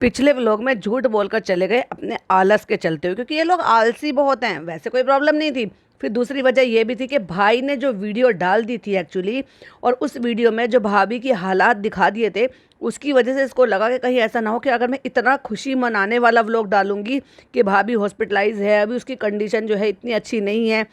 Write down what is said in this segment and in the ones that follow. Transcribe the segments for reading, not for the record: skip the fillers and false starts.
पिछले व्लॉग में झूठ बोलकर चले गए अपने आलस के चलते हुए, क्योंकि ये लोग आलसी बहुत हैं। वैसे कोई प्रॉब्लम नहीं थी। फिर दूसरी वजह ये भी थी कि भाई ने जो वीडियो डाल दी थी एक्चुअली, और उस वीडियो में जो भाभी की हालात दिखा दिए थे, उसकी वजह से इसको लगा कि कहीं ऐसा ना हो कि अगर मैं इतना खुशी मनाने वाला व्लॉग डालूंगी कि भाभी हॉस्पिटलाइज है, अभी उसकी कंडीशन जो है इतनी अच्छी नहीं है,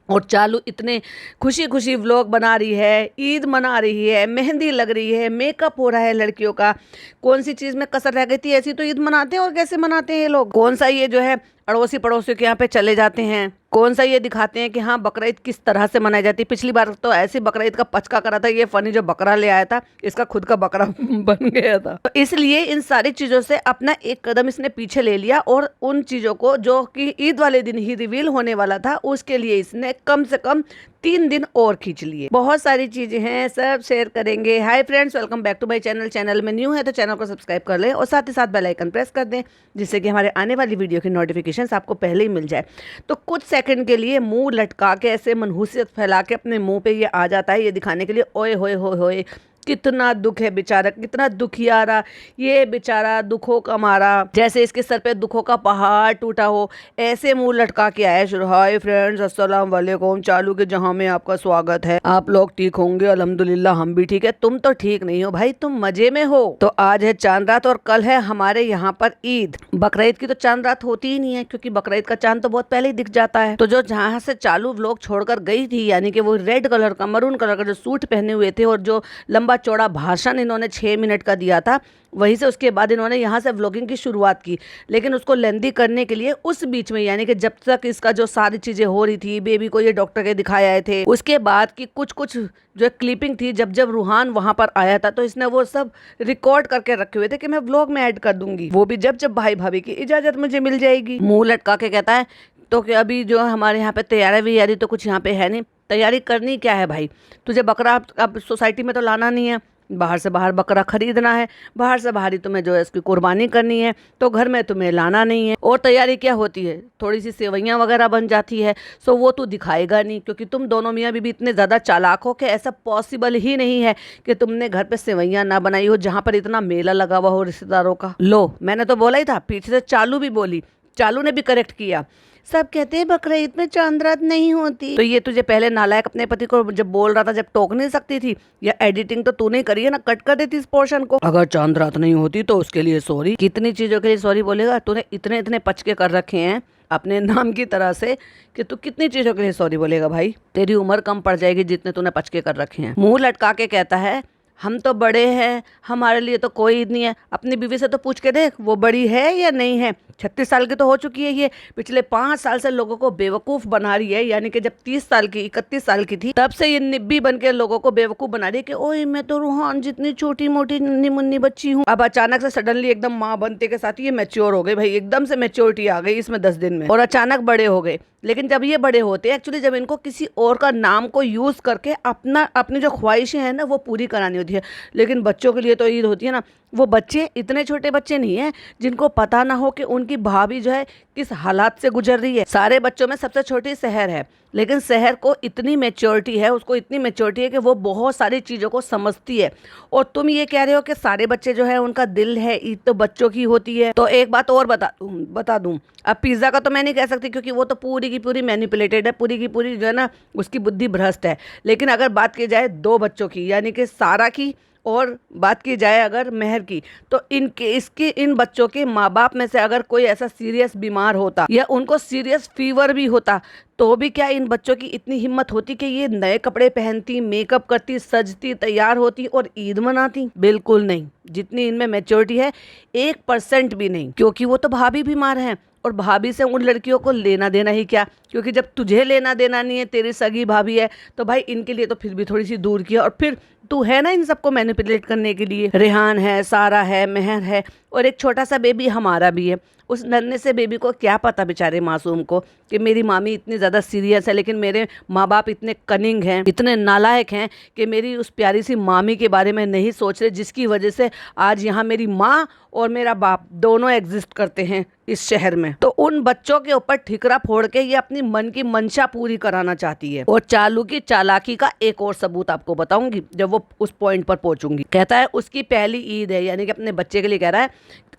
और चालू इतने खुशी खुशी व्लॉग बना रही है, ईद मना रही है, मेहंदी लग रही है, मेकअप हो रहा है लड़कियों का, कौन सी चीज़ में कसर रह गई थी, ऐसी तो ईद मनाते हैं। और कैसे मनाते हैं ये लोग? कौन सा ये जो है अड़ोसी पड़ोसियों के यहाँ पे चले जाते हैं, कौन सा ये दिखाते हैं कि हाँ बकरा ईद किस तरह से मनाई जाती है। पिछली बार तो ऐसी बकरा ईद का पचका करा था, ये फनी जो बकरा ले आया था इसका खुद का बकरा बन गया था। तो इसलिए इन सारी चीजों से अपना एक कदम इसने पीछे ले लिया, और उन चीजों को जो कि ईद वाले दिन ही रिवील होने वाला था उसके लिए इसने कम से कम 3 दिन और खींच लिए। बहुत सारी चीजें हैं, सब शेयर करेंगे। Hi friends, welcome back to my channel. Channel में न्यू है तो चैनल को सब्सक्राइब कर लें, और साथ ही साथ बेल आइकन प्रेस कर दें, जिससे कि हमारे आने वाली वीडियो की नोटिफिकेशंस आपको पहले ही मिल जाए। तो कुछ सेकंड के लिए मुंह लटका के ऐसे मनहूसियत फैला के अपने मुंह पे ये आ जाता है, ये दिखाने के लिए ओए होए होए होए कितना दुख है बेचारा, कितना दुखियारा ये बेचारा, दुखों का मारा, जैसे इसके सर पे दुखों का पहाड़ टूटा हो, ऐसे मुंह लटका के आया शुरू। हाय फ्रेंड्स, अस्सलाम वालेकुम। चालू के जहां में आपका स्वागत है। आप लोग ठीक होंगे? अल्हम्दुलिल्लाह हम भी ठीक है। तुम तो ठीक नहीं हो भाई, तुम मजे में हो। तो आज है चांद रात और कल है हमारे यहाँ पर ईद। बकरा ईद की तो चांद रात होती ही नहीं है, क्योंकि बकरा ईद का चांद तो बहुत पहले ही दिख जाता है। तो जो जहाँ से चालू व्लॉग छोड़कर गई थी, यानी कि वो रेड कलर का, मरून कलर का जो सूट पहने हुए थे, और जो लंबा चौड़ा भाषण इन्होंने 6 मिनट का दिया था, वहीं से उसके बाद इन्होंने यहाँ से व्लॉगिंग की शुरुआत की। लेकिन उसको लेंदी करने के लिए उस बीच में, यानी कि जब तक इसका जो सारी चीज़ें हो रही थी, बेबी को ये डॉक्टर के दिखाए आए थे, उसके बाद की कुछ कुछ जो क्लिपिंग थी, जब जब रूहान वहाँ पर आया था, तो इसने वो सब रिकॉर्ड करके रखे हुए थे कि मैं व्लॉग में ऐड कर दूंगी, वो भी जब जब भाई भाभी की इजाज़त मुझे मिल जाएगी। मुँह लटका के कहता है तो कि अभी जो हमारे यहाँ पे तैयारी वैयारी तो कुछ यहाँ पे है नहीं। तैयारी करनी क्या है भाई? तुझे बकरा अब सोसाइटी में तो लाना नहीं है, बाहर से बाहर बकरा खरीदना है, बाहर से बाहर ही तुम्हें जो है इसकी कुर्बानी करनी है, तो घर में तुम्हें लाना नहीं है। और तैयारी क्या होती है? थोड़ी सी सेवइयाँ वगैरह बन जाती है, सो वो तू दिखाएगा नहीं, क्योंकि तुम दोनों मियाँ बीबी इतने ज़्यादा चालाक हो कि ऐसा पॉसिबल ही नहीं है कि तुमने घर पे सेवइयाँ ना बनाई हो, जहाँ पर इतना मेला लगा हुआ हो रिश्तेदारों का। लो, मैंने तो बोला ही था, पीछे से चालू भी बोली, चालू ने भी करेक्ट किया। सब कहते हैं बकरा ईद में चांद रात नहीं होती। तो ये तुझे पहले नालायक अपने पति को जब बोल रहा था, जब टोक नहीं सकती थी, या एडिटिंग तो तूने करी है ना, कट कर देती इस पोर्शन को। अगर चांद रात नहीं होती तो उसके लिए सॉरी। कितनी चीजों के लिए सॉरी बोलेगा? तूने इतने इतने पचके कर रखे हैं अपने नाम की तरह से कि तू कितनी चीजों के लिए सॉरी बोलेगा भाई? तेरी उम्र कम पड़ जाएगी जितने तूने पचके कर रखे हैं। मुंह लटका के कहता है हम तो बड़े हैं, हमारे लिए तो कोई ईद नहीं है। अपनी बीवी से तो पूछ के देख, वो बड़ी है या नहीं है? 36 साल की तो हो चुकी है ये। पिछले 5 साल से लोगों को बेवकूफ़ बना रही है, यानी कि जब 30 साल की 31 साल की थी, तब से ये निब्बी बन के लोगों को बेवकूफ़ बना रही है कि ओए मैं तो रूहान जितनी छोटी मोटी नन्ही मुन्नी बच्ची हूँ। अब अचानक से सडनली एकदम माँ बनते के साथ ये मैच्योर हो गए भाई, एकदम से मैच्योरिटी आ गई इसमें 10 दिन में, और अचानक बड़े हो गए। लेकिन जब ये बड़े होते हैं एक्चुअली, जब इनको किसी और का नाम को यूज़ करके अपनी जो ख्वाहिशें हैं ना वो पूरी करानी होती है। लेकिन बच्चों के लिए तो ईद होती है ना, वो बच्चे इतने छोटे बच्चे नहीं हैं जिनको पता ना हो कि उनकी भाभी जो है किस हालात से गुजर रही है। सारे बच्चों में सबसे छोटी सहर है, लेकिन सहर को इतनी मैच्योरिटी है, उसको इतनी मैच्योरिटी है कि वो बहुत सारी चीज़ों को समझती है। और तुम ये कह रहे हो कि सारे बच्चे जो है उनका दिल है, ईद तो बच्चों की होती है। तो एक बात और बता दूं, अब पिज़्ज़ा का तो मैं नहीं कह सकती, क्योंकि वो तो पूरी की पूरी मैनिपुलेटेड है, पूरी की पूरी जो है ना उसकी बुद्धि भ्रष्ट है। लेकिन अगर बात की जाए 2 बच्चों की, यानी कि सारा की, और बात की जाए अगर मेहर की, तो इन बच्चों के माँ बाप में से अगर कोई ऐसा सीरियस बीमार होता, या उनको सीरियस फीवर भी होता, तो भी क्या इन बच्चों की इतनी हिम्मत होती कि ये नए कपड़े पहनती, मेकअप करती, सजती, तैयार होती और ईद मनाती? बिल्कुल नहीं। जितनी इनमें मैच्योरिटी है 1% भी नहीं, क्योंकि वो तो भाभी बीमार हैं, और भाभी से उन लड़कियों को लेना देना ही क्या, क्योंकि जब तुझे लेना देना नहीं है, तेरी सगी भाभी है, तो भाई इनके लिए तो फिर भी थोड़ी सी दूर की है। और फिर तू है ना इन सबको मैनिपुलेट करने के लिए। रेहान है, सारा है, मेहर है, और एक छोटा सा बेबी हमारा भी है। उस नन्हे से बेबी को क्या पता बेचारे मासूम को कि मेरी मामी इतनी ज़्यादा सीरियस है, लेकिन मेरे माँ बाप इतने कनिंग हैं, इतने नालायक हैं कि मेरी उस प्यारी सी मामी के बारे में नहीं सोच रहे, जिसकी वजह से आज यहाँ मेरी माँ और मेरा बाप दोनों एग्जिस्ट करते हैं इस शहर में। तो उन बच्चों के ऊपर ठिकरा फोड़ के ये अपनी मन की मंशा पूरी कराना चाहती है। और चालू की चालाकी का एक और सबूत आपको बताऊंगी जब वो उस पॉइंट पर पहुंचूंगी। कहता है उसकी पहली ईद है, यानी कि अपने बच्चे के लिए कह रहा है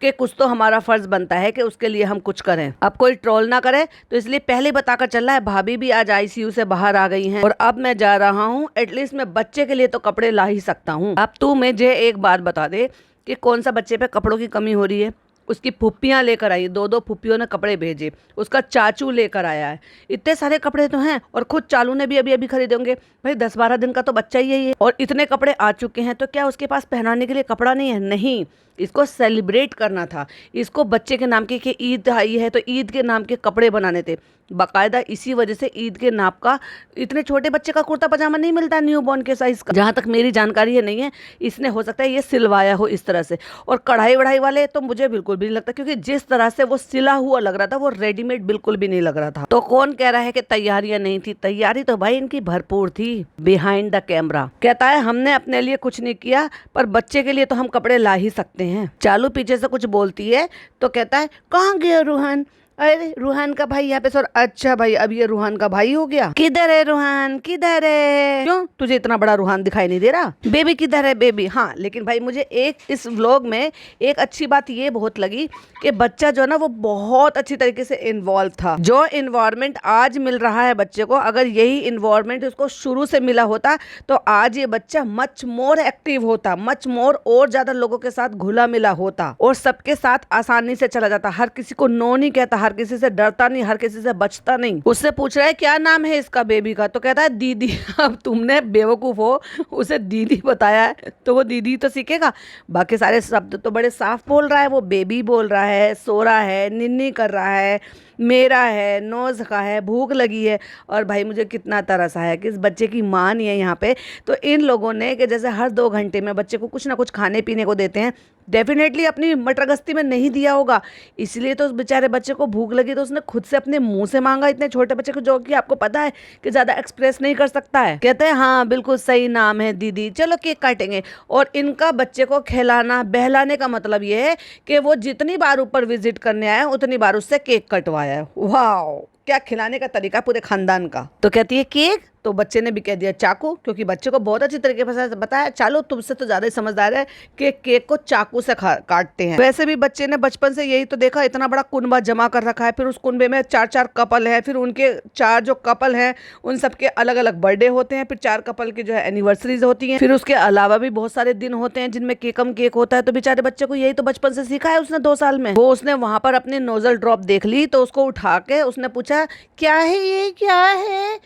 कि कुछ तो हमारा फर्ज बनता है कि उसके लिए हम कुछ करें। अब कोई ट्रोल ना करे, तो इसलिए पहले बताकर चल रहा है। भाभी भी आज आईसीयू से बाहर आ गई हैं और अब मैं जा रहा हूँ। एटलीस्ट मैं बच्चे के लिए तो कपड़े ला ही सकता हूँ। अब तू मुझे एक बात बता दे कि कौन सा बच्चे पे कपड़ों की कमी हो रही है। उसकी फुप्पियाँ लेकर आई, दो दो फुप्पियों ने कपड़े भेजे, उसका चाचू लेकर आया है, इतने सारे कपड़े तो हैं। और खुद चालू ने भी अभी अभी खरीदे होंगे। भाई 10-12 दिन का तो बच्चा ही है और इतने कपड़े आ चुके हैं, तो क्या उसके पास पहनाने के लिए कपड़ा नहीं है? नहीं, इसको सेलिब्रेट करना था। इसको बच्चे के नाम की कि ईद आई है तो ईद के नाम के कपड़े बनाने थे बाकायदा। इसी वजह से ईद के नाप का, इतने छोटे बच्चे का कुर्ता पजामा नहीं मिलता न्यू बॉर्न के साइज का, जहाँ तक मेरी जानकारी है नहीं है। इसने हो सकता है ये सिलवाया हो इस तरह से। और कढ़ाई वढ़ाई वाले तो मुझे बिल्कुल भी नहीं लगता, क्योंकि जिस तरह से वो सिला हुआ लग रहा था वो रेडीमेड बिल्कुल भी नहीं लग रहा था। तो कौन कह रहा है कि तैयारियां नहीं थी? तैयारी तो भाई इनकी भरपूर थी बिहाइंड द कैमरा। कहता है हमने अपने लिए कुछ नहीं किया, पर बच्चे के लिए तो हम कपड़े ला ही सकते हैं। चालू पीछे से कुछ बोलती है तो कहता है कहाँ गया रूहान? अरे रूहान का भाई यहाँ पे सर। अच्छा भाई, अब ये रूहान का भाई हो गया। किधर है रूहान, किधर है? क्यों तुझे इतना बड़ा रूहान दिखाई नहीं दे रहा? बेबी किधर है बेबी? हाँ, लेकिन भाई मुझे एक इस व्लॉग में एक अच्छी बात ये बहुत लगी कि बच्चा जो है ना वो बहुत अच्छी तरीके से इन्वॉल्व था। जो इन्वायरमेंट आज मिल रहा है बच्चे को, अगर यही इन्वायरमेंट उसको शुरू से मिला होता तो आज ये बच्चा मच मोर एक्टिव होता, मच मोर और ज्यादा लोगों के साथ घुला मिला होता और सबके साथ आसानी से चला जाता। हर किसी को नो नहीं कहता, हर किसी से डरता नहीं, हर किसी से बचता नहीं। उससे पूछ रहा है क्या नाम है इसका बेबी का, तो कहता है दीदी। अब तुमने बेवकूफ हो उसे दीदी बताया है तो वो दीदी तो सीखेगा। बाकी सारे शब्द तो बड़े साफ बोल रहा है। वो बेबी बोल रहा है, सो रहा है, निन्नी कर रहा है, मेरा है, नोज का है, भूख लगी है। और भाई मुझे कितना तरस आया कि इस बच्चे की माँ नहीं है यहाँ पे, तो इन लोगों ने कि जैसे हर 2 घंटे में बच्चे को कुछ ना कुछ खाने पीने को देते हैं, डेफिनेटली अपनी मटरगस्ती में नहीं दिया होगा। इसलिए तो उस बेचारे बच्चे को भूख लगी तो उसने खुद से अपने मुंह से मांगा, इतने छोटे बच्चे को, जो कि आपको पता है कि ज़्यादा एक्सप्रेस नहीं कर सकता है। कहते हैं हाँ बिल्कुल सही नाम है दीदी, चलो केक काटेंगे। और इनका बच्चे को खिलाना बहलाने का मतलब ये है कि वो जितनी बार ऊपर विजिट करने आया उतनी बार उससे केक कटवाया है। वाह, क्या खिलाने का तरीका पूरे खानदान का। तो कहती है केक, तो बच्चे ने भी कह दिया चाकू, क्योंकि बच्चे को बहुत अच्छी तरीके से बताया। चलो तुमसे तो ज्यादा ही समझदार है कि केक को चाकू से काटते हैं। वैसे भी बच्चे ने बचपन से यही तो देखा, इतना बड़ा कुनबा जमा कर रखा है, फिर उस कुनबे में 4-4 कपल है, फिर उनके 4 जो कपल हैं उन सबके अलग अलग बर्थडे होते हैं, फिर 4 कपल की जो है एनिवर्सरीज होती हैं, फिर उसके अलावा भी बहुत सारे दिन होते हैं जिनमें केकम केक होता है। तो बेचारे बच्चे को यही तो बचपन से सीखा है उसने 2 साल में। वो उसने वहां पर अपनी नोजल ड्रॉप देख ली तो उसको उठा के उसने पूछा क्या है ये, क्या है?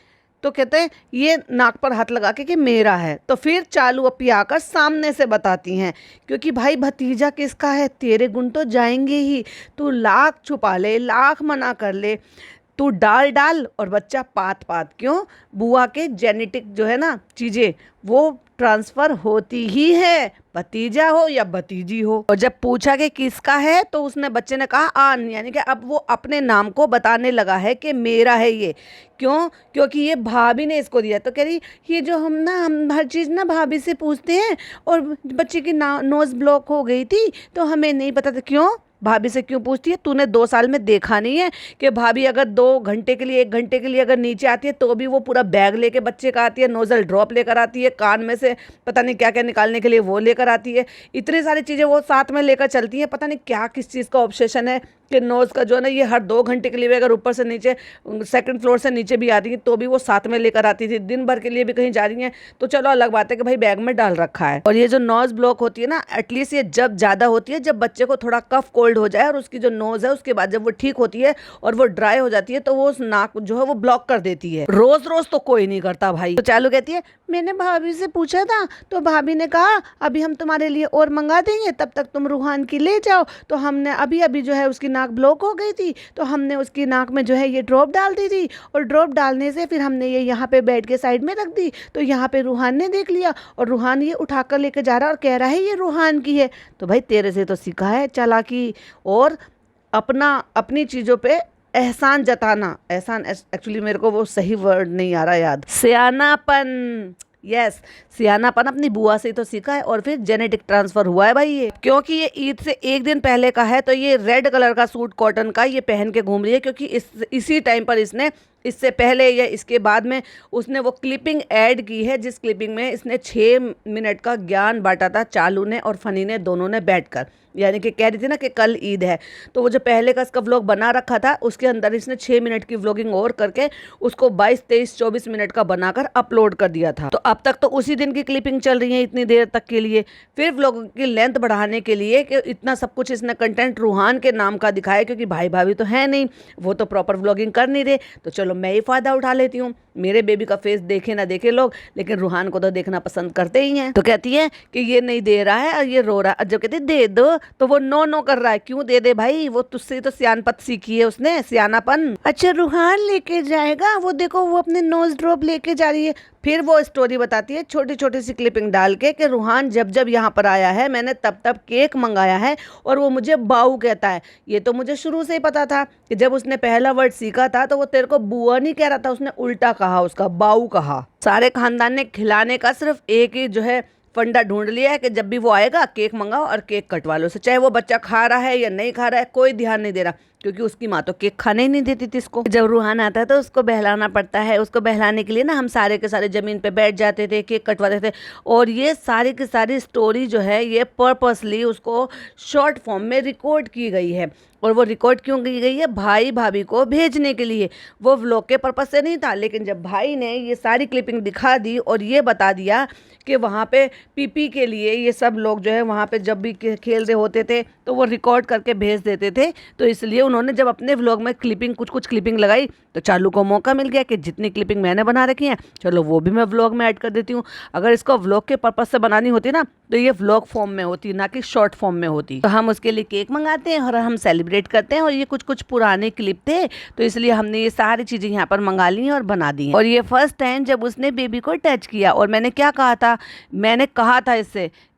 तो कहते हैं ये नाक पर हाथ लगा के कि मेरा है। तो फिर चालू अपी आकर सामने से बताती हैं, क्योंकि भाई भतीजा किसका है, तेरे गुण तो जाएंगे ही। तू लाख छुपा ले, लाख मना कर ले, तू डाल डाल और बच्चा पात पात। क्यों? बुआ के जेनेटिक जो है ना चीज़ें वो ट्रांसफ़र होती ही है, भतीजा हो या भतीजी हो। और जब पूछा कि किसका है तो उसने बच्चे ने कहा आन, यानी कि अब वो अपने नाम को बताने लगा है कि मेरा है ये। क्यों? क्योंकि ये भाभी ने इसको दिया। तो कह रही ये जो हम हर चीज़ ना भाभी से पूछते हैं और बच्चे की नोज़ ब्लॉक हो गई थी तो हमें नहीं पता था। क्यों भाभी से क्यों पूछती है? तूने 2 साल में देखा नहीं है कि भाभी अगर 2 घंटे के लिए 1 घंटे के लिए अगर नीचे आती है तो भी वो पूरा बैग लेके बच्चे का आती है, नोजल ड्रॉप लेकर आती है, कान में से पता नहीं क्या क्या निकालने के लिए वो लेकर आती है। इतनी सारी चीज़ें वो साथ में लेकर चलती हैं। पता नहीं क्या किस चीज़ का ऑब्सेशन है कि नोज़ का जो है ना ये हर 2 घंटे के लिए भी अगर ऊपर से नीचे 2nd फ्लोर से नीचे भी आती है तो भी वो साथ में लेकर आती थी। दिन भर के लिए भी कहीं जा रही हैं तो चलो अलग बात है कि भाई बैग में डाल रखा है। और ये जो नोज़ ब्लॉक होती है ना, एटलीस्ट ये जब ज़्यादा होती है जब बच्चे को थोड़ा कफ कोल्ड हो जाए और उसकी जो नोज़ है उसके बाद जब वो ठीक होती है और वो ड्राई हो जाती है तो वो उस नाक जो है वो ब्लॉक कर देती है। रोज रोज तो कोई नहीं करता भाई। तो चालू कहती है मैंने भाभी से पूछा था तो भाभी ने कहा अभी हम तुम्हारे लिए और मंगा देंगे, तब तक तुम रूहान की ले जाओ। तो हमने अभी अभी जो है उसकी नाक ब्लॉक हो गई थी तो हमने उसकी नाक में जो है ये ड्रॉप डाल दी थी और ड्रॉप डालने से फिर हमने ये यहाँ पे बेड के साइड में रख दी। तो यहाँ पे रूहान ने देख लिया और रूहान ये उठाकर लेकर जा रहा और कह रहा है ये रूहान की है। तो भाई तेरे से तो सीखा है चालाकी और अपनी चीज़ों पे एहसान जताना। एहसान एक्चुअली मेरे को वो सही वर्ड नहीं आ रहा याद। सियानापन, यस सियानापन अपनी बुआ से तो सीखा है और फिर जेनेटिक ट्रांसफर हुआ है भाई ये। क्योंकि ये ईद से 1 दिन पहले का है तो ये रेड कलर का सूट कॉटन का ये पहन के घूम रही है, क्योंकि इसी टाइम पर इससे पहले या इसके बाद में उसने वो क्लिपिंग ऐड की है जिस क्लिपिंग में इसने 6 मिनट का ज्ञान बांटा था चालू ने और फनी ने दोनों ने बैठकर। यानी कि कह रही थी ना कि कल ईद है, तो वो जो पहले का इसका व्लॉग बना रखा था उसके अंदर इसने 6 मिनट की व्लॉगिंग और करके उसको 22, 23, 24 मिनट का बनाकर अपलोड कर दिया था। तो अब तक तो उसी दिन की क्लिपिंग चल रही है इतनी देर तक के लिए। फिर व्लॉग की लेंथ बढ़ाने के लिए कि इतना सब कुछ इसने कंटेंट रूहान के नाम का दिखाया, क्योंकि भाई भाभी तो है नहीं, वो तो प्रॉपर व्लॉगिंग कर नहीं रहे, तो चलो मैं ही फायदा उठा लेती हूँ। मेरे बेबी का फेस देखे ना देखे लोग, लेकिन रूहान को तो देखना पसंद करते ही हैं। तो कहती है कि ये नहीं दे रहा है और ये रो रहा है। जब कहती दे दो तो वो नो नो कर रहा है। क्यों दे दे भाई, वो तुझसे तो सियानपत सीखी है उसने, सियानापन। अच्छा रूहान लेके जाएगा, वो देखो वो अपने नोज ड्रॉप लेके जा रही है। फिर वो स्टोरी बताती है छोटी छोटी सी क्लिपिंग डाल के कि रूहान जब जब यहाँ पर आया है मैंने तब तब केक मंगाया है और वो मुझे बाऊ कहता है। ये तो मुझे शुरू से ही पता था कि जब उसने पहला वर्ड सीखा था तो वो तेरे को बुआ नहीं कह रहा था, उसने उल्टा कहा, उसका बाऊ कहा। सारे खानदान ने खिलाने का सिर्फ एक ही जो है फंडा ढूंढ लिया है कि जब भी वो आएगा केक मंगाओ और केक कटवा लो। चाहे वो बच्चा खा रहा है या नहीं खा रहा है कोई ध्यान नहीं दे रहा, क्योंकि उसकी माँ तो केक खाने ही नहीं देती थी इसको। जब रूहान आता है तो उसको बहलाना पड़ता है। उसको बहलाने के लिए ना हम सारे के सारे जमीन पे बैठ जाते थे, केक कटवाते थे। और ये सारी की सारी स्टोरी जो है ये पर्पसली उसको शॉर्ट फॉर्म में रिकॉर्ड की गई है। और वो रिकॉर्ड क्यों की गई है? भाई भाभी को भेजने के लिए। वो व्लॉग के पर्पस से नहीं था, लेकिन जब भाई ने ये सारी क्लिपिंग दिखा दी और ये बता दिया कि वहाँ पे पीपी के लिए ये सब लोग जो है वहाँ पे जब भी खेल रहे होते थे तो वो रिकॉर्ड करके भेज देते थे, तो इसलिए उन्होंने जब अपने व्लॉग में क्लिपिंग कुछ क्लिपिंग लगाई तो चालू को मौका मिल गया कि जितनी क्लिपिंग मैंने बना रखी है चलो वो भी मैं व्लॉग में ऐड कर देती हूँ। अगर इसको व्लॉग के पर्पस से बनानी होती ना तो ये व्लॉग फॉर्म में होती, ना कि शॉर्ट फॉर्म में होती। तो हम उसके लिए केक मंगाते हैं और हम सेलिब्रेट करते हैं, और ये कुछ पुराने क्लिप थे तो इसलिए हमने ये सारी चीज़ें यहाँ पर मंगा ली और बना दी हैं। और ये फर्स्ट टाइम जब उसने बेबी को टच किया, और मैंने क्या कहा था, मैंने कहा था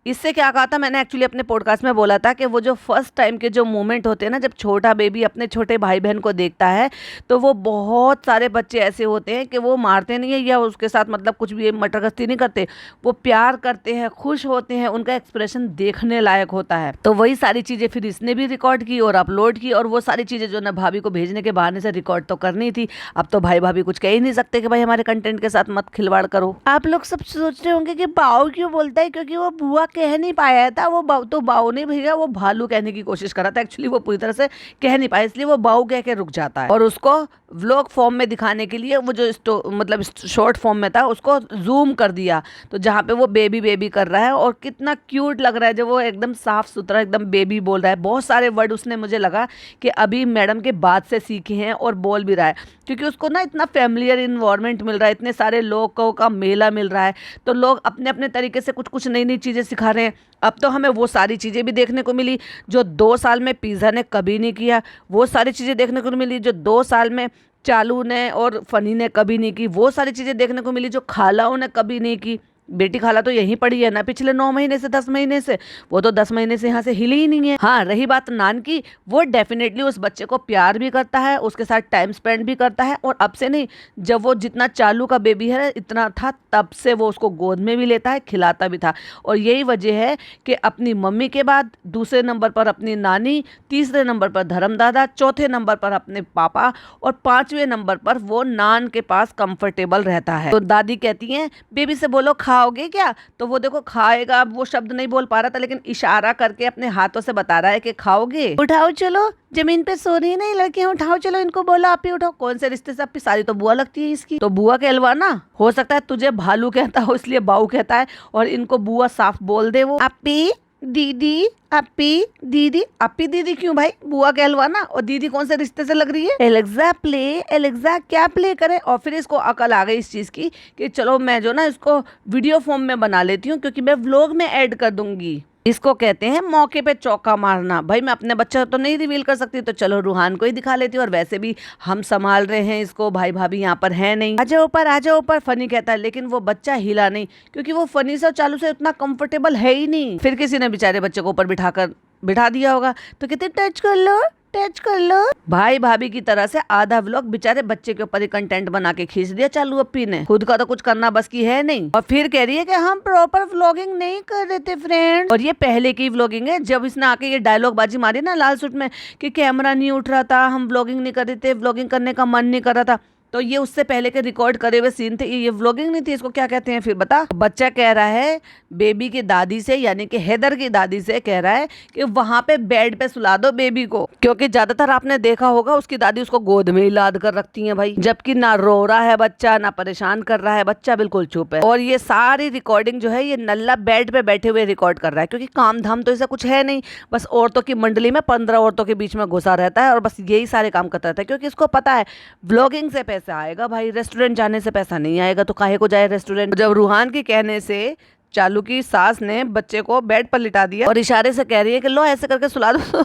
इससे क्या कहा था मैंने, एक्चुअली अपने पॉडकास्ट में बोला था कि वो जो फर्स्ट टाइम के जो मोमेंट होते हैं ना, जब छोटा बेबी अपने छोटे भाई बहन को देखता है तो वो बहुत सारे बच्चे ऐसे होते हैं कि वो मारते नहीं है या उसके साथ मतलब कुछ भी मटरगस्ती नहीं करते, वो प्यार करते हैं, खुश होते हैं, उनका एक्सप्रेशन देखने लायक होता है। तो वही सारी चीज़ें फिर इसने भी रिकॉर्ड की और अपलोड की, और वो सारी चीज़ें जो ना भाभी को भेजने के बहाने से रिकॉर्ड तो करनी थी। अब तो भाई भाभी कुछ कह ही नहीं सकते कि भाई हमारे कंटेंट के साथ मत खिलवाड़ करो। आप लोग सब सोच रहे होंगे कि बाऊ क्यों बोलता है, क्योंकि वो बुआ कह नहीं पाया था। वो बाऊ तो बाऊ नहीं भैया, वो भालू कहने की कोशिश कर रहा था। एक्चुअली वो पूरी तरह से कह नहीं पाया, इसलिए वो बाऊ कह के रुक जाता है। और उसको व्लॉग फॉर्म में दिखाने के लिए वो जो मतलब शॉर्ट फॉर्म में था उसको जूम कर दिया, तो जहाँ पे वो बेबी बेबी कर रहा है और कितना क्यूट लग रहा है जब वो एकदम साफ सुथरा एकदम बेबी बोल रहा है। बहुत सारे वर्ड उसने मुझे लगा कि अभी मैडम के बाद से सीखे हैं और बोल भी रहा है, क्योंकि उसको ना इतना फैमिलियर इन्वायरमेंट मिल रहा है, इतने सारे लोगों का मेला मिल रहा है, तो लोग अपने अपने तरीके से कुछ नई नई चीज़ें सिखा रहे हैं। अब तो हमें वो सारी चीज़ें भी देखने को मिली जो 2 साल में पिज़्ज़ा ने कभी नहीं किया, वो सारी चीज़ें देखने को मिली जो 2 साल में चालू ने और फनी ने कभी नहीं की, वो सारी चीज़ें देखने को मिली जो खालाओं ने कभी नहीं की। बेटी खाला तो यहीं पड़ी है ना पिछले 9 महीने से 10 महीने से, वो तो 10 महीने से यहाँ से हिली ही नहीं है। हाँ, रही बात नान की, वो डेफिनेटली उस बच्चे को प्यार भी करता है, उसके साथ टाइम स्पेंड भी करता है, और अब से नहीं, जब वो जितना चालू का बेबी है इतना था तब से वो उसको गोद में भी लेता है, खिलाता भी था। और यही वजह है कि अपनी मम्मी के बाद दूसरे नंबर पर अपनी नानी, तीसरे नंबर पर धर्मदादा, चौथे नंबर पर अपने पापा, और 5वें नंबर पर वो नान के पास कंफर्टेबल रहता है। तो दादी कहती हैं बेबी से बोलो खाओगे क्या, तो वो देखो खाएगा, अब वो शब्द नहीं बोल पा रहा था लेकिन इशारा करके अपने हाथों से बता रहा है कि खाओगे। उठाओ चलो, जमीन पे सो रही नहीं लड़कियां, उठाओ चलो इनको, बोलो आप ही उठाओ। कौन से रिश्ते से, अपनी सारी तो बुआ लगती है इसकी, तो बुआ कहलवाना। हो सकता है तुझे भालू कहता हो इसलिए बाऊ कहता है, और इनको बुआ साफ बोल दे। वो अपी दीदी, अपी दीदी, अपी दीदी क्यों भाई, बुआ कहलवाना। और दीदी कौन से रिश्ते से लग रही है? एलेक्सा प्ले, एलेक्सा क्या प्ले करे। और फिर इसको अकल आ गई इस चीज की कि चलो मैं जो ना इसको वीडियो फॉर्म में बना लेती हूँ, क्योंकि मैं व्लॉग में ऐड कर दूंगी। इसको कहते हैं मौके पे चौका मारना। भाई मैं अपने बच्चा तो नहीं रिवील कर सकती, तो चलो रूहान को ही दिखा लेती हूँ, और वैसे भी हम संभाल रहे हैं इसको, भाई भाभी यहाँ पर है नहीं। आ जाओ ऊपर, फनी कहता है, लेकिन वो बच्चा हिला नहीं, क्योंकि वो फनी से और चालू से उतना कंफर्टेबल है ही नहीं। फिर किसी ने बेचारे बच्चे को ऊपर बिठा दिया होगा, तो कहते टच कर लो। भाई भाभी की तरह से आधा व्लॉग बेचारे बच्चे के ऊपर ही कंटेंट बना के खींच दिया चालू अप्पी ने, खुद का तो कुछ करना बस की है नहीं। और फिर कह रही है कि हम प्रॉपर व्लॉगिंग नहीं कर रहे थे फ्रेंड, और ये पहले की व्लॉगिंग है। जब इसने आके ये डायलॉग बाजी मारी ना लाल सूट में कि कैमरा नहीं उठ रहा था, हम व्लॉगिंग नहीं कर रहे थे, व्लॉगिंग करने का मन नहीं कर रहा था, तो ये उससे पहले के रिकॉर्ड करे हुए सीन थे, ये व्लॉगिंग नहीं थी, इसको क्या कहते हैं फिर बता। बच्चा कह रहा है बेबी की दादी से, यानी कि हैदर की दादी से कह रहा है कि वहां पे बेड पे सुला दो बेबी को, क्योंकि ज्यादातर आपने देखा होगा उसकी दादी उसको गोद में ही लाद कर रखती है भाई, जबकि ना रो रहा है बच्चा, ना परेशान कर रहा है बच्चा, बिल्कुल चुप है। और ये सारी रिकॉर्डिंग जो है ये नल्ला बेड पे बैठे हुए रिकॉर्ड कर रहा है, क्योंकि काम धाम तो ऐसा कुछ है नहीं, बस औरतों की मंडली में 15 औरतों के बीच में घुसा रहता है और बस यही सारे काम करता रहता है, क्योंकि इसको पता है व्लॉगिंग से पैसा आएगा भाई, रेस्टोरेंट जाने से पैसा नहीं आएगा, तो काहे को जाए रेस्टोरेंट। जब रूहान के कहने से चालू की सास ने बच्चे को बेड पर लिटा दिया और इशारे से कह रही है कि लो ऐसे करके सुला दो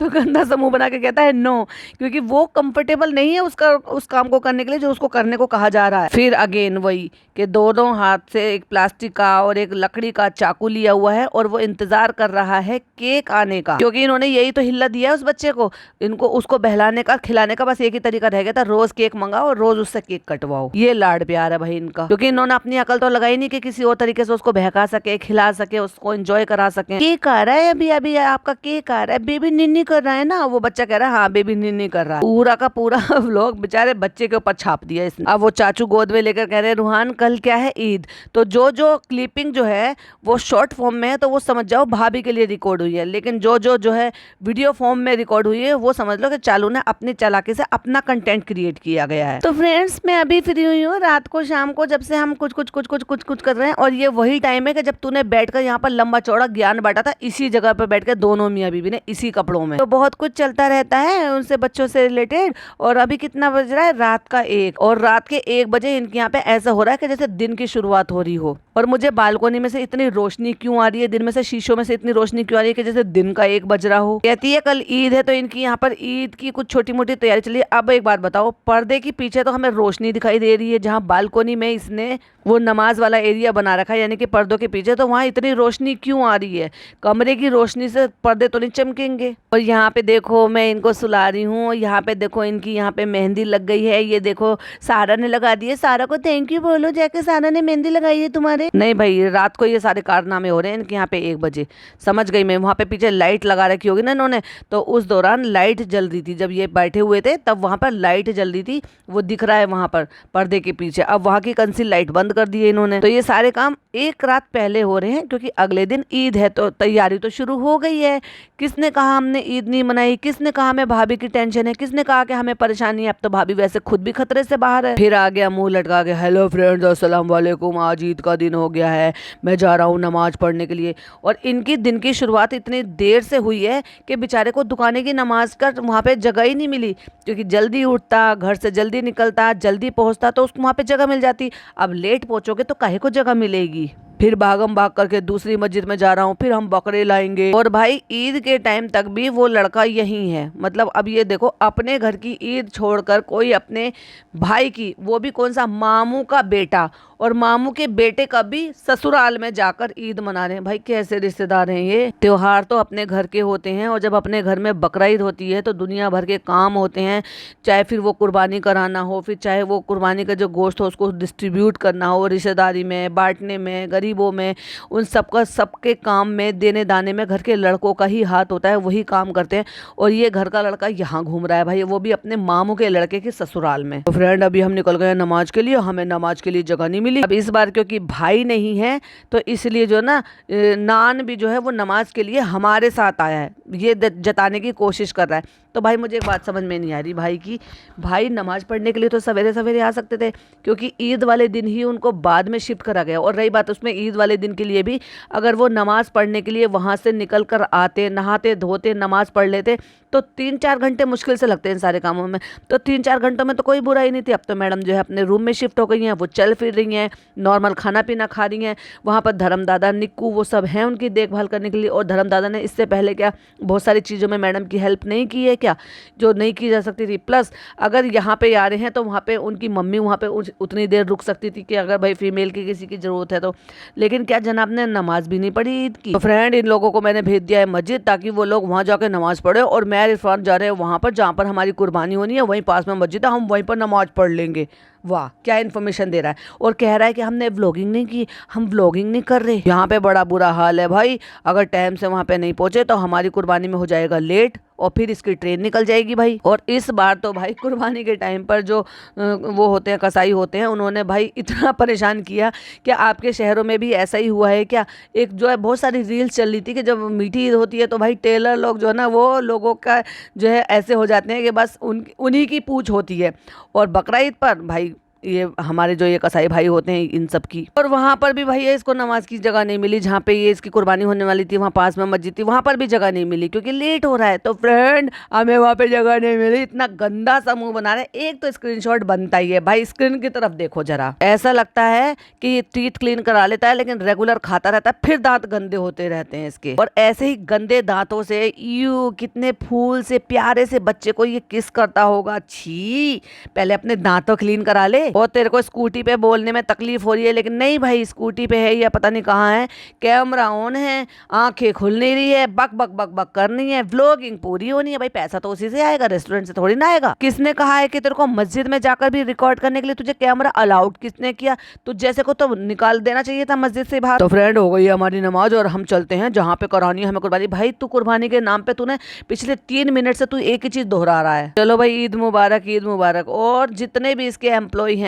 तो गंदा सा मुंह बना के कहता है नो, क्योंकि वो कंफर्टेबल नहीं है उसका उस काम को करने के लिए जो उसको करने को कहा जा रहा है। फिर अगेन वही कि दोनों हाथ से एक प्लास्टिक का और एक लकड़ी का चाकू लिया हुआ है और वो इंतजार कर रहा है केक आने का, क्योंकि इन्होंने यही तो हिल्ला दिया है उस बच्चे को, इनको उसको बहलाने का खिलाने का बस एक ही तरीका रह गया था, रोज केक मंगाओ और रोज उससे केक कटवाओ। ये लाड प्यार है भाई इनका, क्योंकि इन्होंने अपनी अकल तो लगाई नहीं कि किसी और तरीके से उसको बहका सके, खिला सके, उसको एंजॉय करा सके। केक आ रहा है अभी अभी आपका केक आ रहा है, बेबी निन्नी कर रहा है ना, वो बच्चा कह रहा है हाँ बेबी निन्नी कर रहा है। पूरा का पूरा व्लॉग बेचारे बच्चे के ऊपर छाप दिया इसने। अब वो चाचू गोद में लेकर कह रहे हैं रूहान कल क्या है ईद, तो जो जो क्लिपिंग जो है वो शॉर्ट फॉर्म में है तो वो समझ जाओ भाभी के लिए रिकॉर्ड हुई है, लेकिन जो है वीडियो फॉर्म में रिकॉर्ड हुई है वो समझ लो कि चालू ने अपनी चालाकी से अपना कंटेंट क्रिएट किया गया है। तो फ्रेंड्स मैं अभी फ्री हुई हूँ रात को शाम को, जब से हम कुछ कर रहे हैं, और ये वही टाइम है कि जब तूने बैठकर यहाँ पर लंबा चौड़ा ज्ञान बांटा था, इसी जगह पर बैठ कर दोनों मियाँ बीवी ने इसी कपड़ों में। तो बहुत कुछ चलता रहता है उनसे बच्चों से रिलेटेड। और अभी कितना बज रहा है, रात का 1, और रात के 1 बजे इनके यहाँ पे ऐसा हो रहा है कि जैसे दिन की शुरुआत हो रही हो। और मुझे बालकोनी में से इतनी रोशनी क्यों आ रही है, दिन में से शीशों में से इतनी रोशनी क्यों आ रही है कि जैसे दिन का 1 बज रहा हो। कहती है कल ईद है तो इनकी यहाँ पर ईद की कुछ छोटी मोटी तैयारी चली है। अब एक बात बताओ, पर्दे के पीछे तो हमें रोशनी दिखाई दे रही है, जहाँ बालकोनी में इसने वो नमाज वाला एरिया बना रखा है यानी कि पर्दों के पीछे, तो वहाँ इतनी रोशनी क्यों आ रही है। कमरे की रोशनी से पर्दे तो नहीं चमकेंगे। और यहाँ पे देखो मैं इनको सुला रही हूँ, यहाँ पे देखो इनकी यहाँ पे मेहंदी लग गई है, ये देखो सारा ने लगा दी है। सारा को थैंक यू बोलो जाके, सारा ने मेहंदी लगाई है तुम्हारे। नहीं भाई रात को ये सारे कारनामे हो रहे हैं इनके यहाँ पे 1 बजे, समझ गई मैं। वहाँ पे पीछे लाइट लगा रखी होगी ना इन्होंने, तो उस दौरान लाइट जल रही थी, जब ये बैठे हुए थे तब वहाँ पर लाइट जल रही थी, वो दिख रहा है वहाँ पर पर्दे के पीछे। अब वहाँ की कंसील लाइट बंद कर दी है इन्होंने। तो ये सारे काम 1 रात पहले हो रहे हैं, क्योंकि अगले दिन ईद है तो तैयारी तो शुरू हो गई है। किसने कहा हमने ईद नहीं मनाई, किसने कहा हमें भाभी की टेंशन है, किसने कहा कि हमें परेशानी है। अब तो भाभी वैसे खुद भी खतरे से बाहर है। फिर आ गया मुंह लटका के, हेलो फ्रेंड्स अस्सलाम वालेकुम, आज ईद का दिन हो गया है, मैं जा रहा हूँ नमाज पढ़ने के लिए। और इनकी दिन की शुरुआत इतनी देर से हुई है कि बेचारे को दुकाने की नमाज का वहाँ पे जगह ही नहीं मिली, क्योंकि जल्दी उठता, घर से जल्दी निकलता, जल्दी पहुँचता तो उसको वहाँ पे जगह मिल जाती। अब लेट पहुँचोगे तो काहे को जगह मिलेगी। फिर भागम भाग करके दूसरी मस्जिद में जा रहा हूँ, फिर हम बकरे लाएंगे। और भाई ईद के टाइम तक भी वो लड़का यहीं है, मतलब अब ये देखो अपने घर की ईद छोड़कर कोई अपने भाई की, वो भी कौन सा मामू का बेटा, और मामू के बेटे का भी ससुराल में जाकर ईद मना रहे हैं। भाई कैसे रिश्तेदार हैं ये। त्योहार तो अपने घर के होते हैं, और जब अपने घर में बकरा ईद होती है तो दुनिया भर के काम होते हैं, चाहे फिर वो कुर्बानी कराना हो, फिर चाहे वो कुर्बानी का जो गोश्त हो उसको डिस्ट्रीब्यूट करना हो, रिश्तेदारी में बांटने में, गरीबों में, उन सबका सबके काम में, देने दाने में घर के लड़कों का ही हाथ होता है, वही काम करते हैं। और ये घर का लड़का यहाँ घूम रहा है भाई, वो भी अपने मामू के लड़के के ससुराल में। तो फ्रेंड अभी हम निकल गए नमाज के लिए, हमें नमाज के लिए जगह नहीं मिली। अब इस बार क्योंकि भाई नहीं है तो इसलिए जो ना नान भी जो है वो नमाज के लिए हमारे साथ आया है, ये जताने की कोशिश कर रहा है। तो भाई मुझे एक बात समझ में नहीं आ रही भाई की, भाई नमाज पढ़ने के लिए तो सवेरे सवेरे आ सकते थे, क्योंकि ईद वाले दिन ही उनको बाद में शिफ्ट करा गया। और रही बात उसमें ईद वाले दिन के लिए भी, अगर वो नमाज पढ़ने के लिए वहाँ से निकल कर आते, नहाते धोते नमाज पढ़ लेते तो 3-4 घंटे मुश्किल से लगते हैं इन सारे कामों में। तो 3-4 घंटों में तो कोई बुराई नहीं थी। अब तो मैडम जो है अपने रूम में शिफ्ट हो गई हैं, वो चल फिर रही हैं, नॉर्मल खाना पीना खा रही हैं। वहाँ पर धर्मदादा निक्कू वो सब हैं उनकी देखभाल करने के लिए। और धर्मदादा ने इससे पहले क्या बहुत सारी चीज़ों में मैडम की हेल्प नहीं की है क्या, जो नहीं की जा सकती थी। प्लस अगर यहाँ पे आ रहे हैं तो वहाँ पे उनकी मम्मी वहाँ पे उतनी देर रुक सकती थी कि अगर भाई फीमेल की किसी की ज़रूरत है तो। लेकिन क्या जनाब ने नमाज भी नहीं पढ़ी ईद की। तो फ्रेंड इन लोगों को मैंने भेज दिया है मस्जिद, ताकि वो लोग वहाँ जाकर नमाज पढ़े, और मैं इरफान जा रहे हैं वहाँ पर जहाँ पर हमारी कुर्बानी होनी है, वहीं पास में मस्जिद है, हम वहीं पर नमाज पढ़ लेंगे। वाह क्या इन्फॉर्मेशन दे रहा है। और कह रहा है कि हमने व्लॉगिंग नहीं की, हम व्लॉगिंग नहीं कर रहे। यहाँ पे बड़ा बुरा हाल है भाई, अगर टाइम से वहाँ पे नहीं पहुंचे तो हमारी कुर्बानी में हो जाएगा लेट और फिर इसकी ट्रेन निकल जाएगी भाई। और इस बार तो भाई कुर्बानी के टाइम पर जो वो होते हैं कसाई होते हैं, उन्होंने भाई इतना परेशान किया कि आपके शहरों में भी ऐसा ही हुआ है क्या। एक जो है बहुत सारी रील्स चल रही थी कि जब मीठी ईद होती है तो भाई टेलर लोग जो है ना वो लोगों का जो है ऐसे हो जाते हैं कि बस उन्हीं की पूछ होती है। और बकरा ईद पर भाई ये हमारे जो ये कसाई भाई होते हैं इन सब की। और वहाँ पर भी भाई इसको नमाज की जगह नहीं मिली, जहाँ पे ये इसकी कुर्बानी होने वाली थी वहाँ पास में मस्जिद थी, वहाँ पर भी जगह नहीं मिली क्योंकि लेट हो रहा है। तो फ्रेंड हमें वहाँ पे जगह नहीं मिली। इतना गंदा सा मुंह बना रहे हैं। एक तो स्क्रीनशॉट बनता ही है भाई, स्क्रीन की तरफ देखो जरा, ऐसा लगता है कि ये टीथ क्लीन करा लेता है लेकिन रेगुलर खाता रहता है, फिर दांत गंदे होते रहते हैं इसके। और ऐसे ही गंदे दांतों से यू कितने फूल से प्यारे से बच्चे को ये किस करता होगा। छी, पहले अपने दांतों क्लीन करा ले। और तेरे को स्कूटी पे बोलने में तकलीफ हो रही है, लेकिन नहीं भाई स्कूटी पे है या पता नहीं कहाँ है, कैमरा ऑन है, आंखें खुल नहीं रही है, बक बक बक बक करनी है, व्लॉगिंग पूरी होनी है। भाई पैसा तो उसी से आएगा, रेस्टोरेंट से थोड़ी ना आएगा। किसने कहा है कि तेरे को मस्जिद में जाकर भी रिकॉर्ड करने के लिए तुझे कैमरा अलाउड किसने किया? तुझ जैसे को तो निकाल देना चाहिए था मस्जिद से बाहर। तो फ्रेंड हो गई हमारी नमाज और हम चलते हैं जहाँ पे करानी है हमें कुर्बानी। भाई तू कुर्बानी के नाम पे तूने पिछले 3 मिनट से तू एक ही चीज दोहरा रहा है। चलो भाई ईद मुबारक, ईद मुबारक। और जितने भी इसके एम्प्लॉय हैं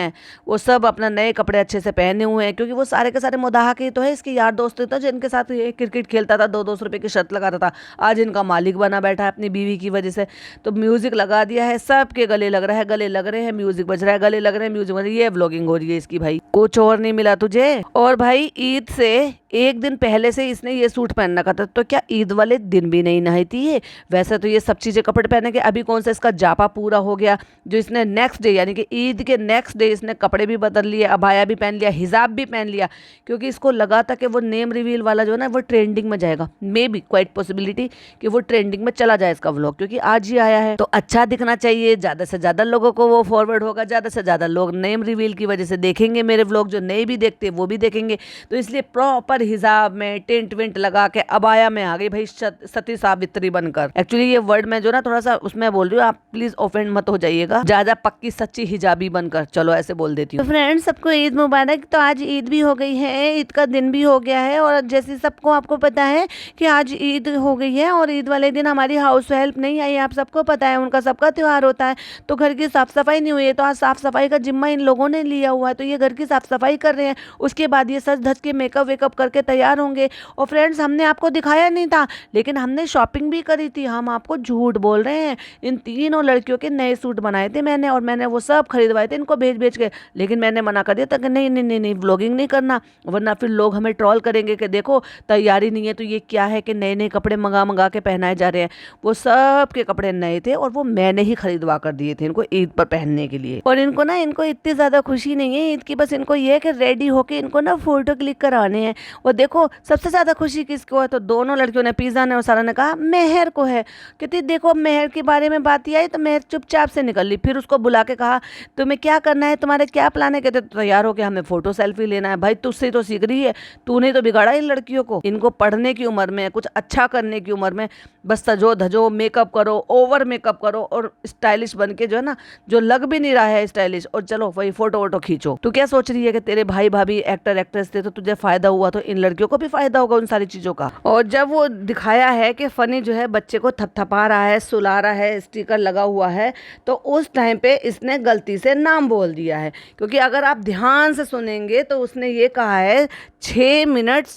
वो सब अपना नए कपड़े अच्छे से पहने हुए हैं क्योंकि वो सारे के सारे मुदाहा के तो है, इसके यार दोस्त तो जिनके साथ ये क्रिकेट खेलता था, 200 रुपए की शर्त लगाता था, आज इनका मालिक बना बैठा है अपनी बीवी की वजह से। तो म्यूजिक लगा दिया है, सबके गले लग रहा है, गले लग रहे हैं, म्यूजिक बज रहा है, गले लग रहे हैं, म्यूजिक बज रहा है। ये व्लॉगिंग हो रही है इसकी भाई, कुछ और नहीं मिला तुझे। और भाई ईद से एक दिन पहले से इसने ये सूट पहन रखा था, तो क्या ईद वाले दिन भी नहीं नहाई थी ये? वैसे तो ये सब चीजें कपड़े पहने के अभी कौन सा इसका जापा पूरा हो गया जो इसने नेक्स्ट डे यानी कि ईद के नेक्स्ट डे इसने कपड़े भी बदल लिए, अबाया भी पहन लिया, हिजाब भी पहन लिया, क्योंकि इसको लगा था कि वो नेम रिवील वाला जो है ना वो ट्रेंडिंग में जाएगा। मे बी क्वाइट पॉसिबिलिटी कि वो ट्रेंडिंग में चला जाए इसका व्लॉग, क्योंकि आज ही आया है तो अच्छा दिखना चाहिए, ज्यादा से ज्यादा लोगों को वो फॉरवर्ड होगा, ज्यादा से ज्यादा लोग नेम रिवील की वजह से देखेंगे मेरे व्लॉग, जो नहीं भी देखते वो भी देखेंगे। तो इसलिए प्रॉपर हिजाब में टेंट वेंट लगा के अबाया में आ गई भाई, सती सावित्री बनकर। एक्चुअली ये वर्ड में जो ना थोड़ा सा उसमें बोल रही हूँ, आप प्लीज ऑफेंड मत हो जाइएगा, ज्यादा पक्की सच्ची हिजाबी बनकर, चलो ऐसे बोल देती हूँ। तो फ्रेंड्स सबको ईद मुबारक। तो आज ईद भी हो गई है, ईद का दिन भी हो गया है, और जैसे सबको आपको पता है कि आज ईद हो गई है और ईद वाले दिन हमारी हाउस हेल्प नहीं आई, आप सबको पता है, उनका सबका त्यौहार होता है, तो घर की साफ सफाई नहीं हुई है, तो आज साफ सफाई का जिम्मा इन लोगों ने लिया हुआ है, तो ये घर की साफ सफाई कर रहे हैं, उसके बाद ये सज धज के मेकअप वेकअप करके तैयार होंगे। और फ्रेंड्स हमने आपको दिखाया नहीं था लेकिन हमने शॉपिंग भी करी थी, हम आपको झूठ बोल रहे हैं। इन तीनों लड़कियों के नए सूट बनाए थे मैंने, और मैंने वो सब खरीदवाए थे इनको भेज भेज के, लेकिन मैंने मना कर दिया था कि नहीं नहीं नहीं नहीं व्लॉगिंग नहीं करना, वरना फिर लोग हमें ट्रोल करेंगे कि देखो तैयारी नहीं है तो ये क्या है कि नए नए कपड़े मंगा मंगा के पहनाए जा रहे हैं। वो सब के कपड़े नए थे और वो मैंने ही खरीदवा कर दिए थे इनको ईद पर पहनने के लिए। और इनको ना इनको इतनी ज़्यादा खुशी नहीं है ईद की, बस इनको ये है कि रेडी होके इनको ना फोटो क्लिक कराने हैं। और देखो सबसे ज़्यादा खुशी किसको है, तो दोनों लड़कियों ने, पिज़्ज़ा ने और सारा ने कहा मेहर को है। कहती देखो मेहर के बारे में बात आई तो मेहर चुपचाप से निकल ली। फिर उसको बुला के कहा तुम्हें क्या करना है, तुम्हारे क्या प्लान है? कहते तैयार हो के हमें फोटो सेल्फी लेना है। भाई तुझसे तो सीख रही है, तूने तो बिगाड़ा इन लड़कियों को। इनको पढ़ने की उम्र में, कुछ अच्छा करने की उम्र में बस सजो धजो, मेकअप करो, ओवर मेकअप करो और स्टाइलिश बन के जो है ना, जो लग भी नहीं रहा है स्टाइलिश, और चलो वही फोटो वोटो खींचो। तू क्या सोच रही है कि तेरे भाई भाभी एक्टर एक्ट्रेस थे तो तुझे फायदा हुआ, तो इन लड़कियों को भी फायदा होगा उन सारी चीजों का। और जब वो दिखाया है कि फनी जो है बच्चे को थपथपा रहा है, सुला रहा है, स्टिकर लगा हुआ है, तो उस टाइम पे इसने गलती से नाम बोल दिया है, क्योंकि अगर आप ध्यान से सुनेंगे तो उसने ये कहा है 6 मिनट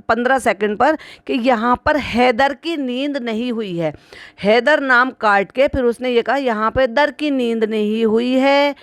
15 सेकंड पर कि यहाँ पर हैदर की नींद नहीं हुई है। हैदर नाम काट के फिर उसने ये कहा यहाँ पे दर की नींद नहीं हुई है।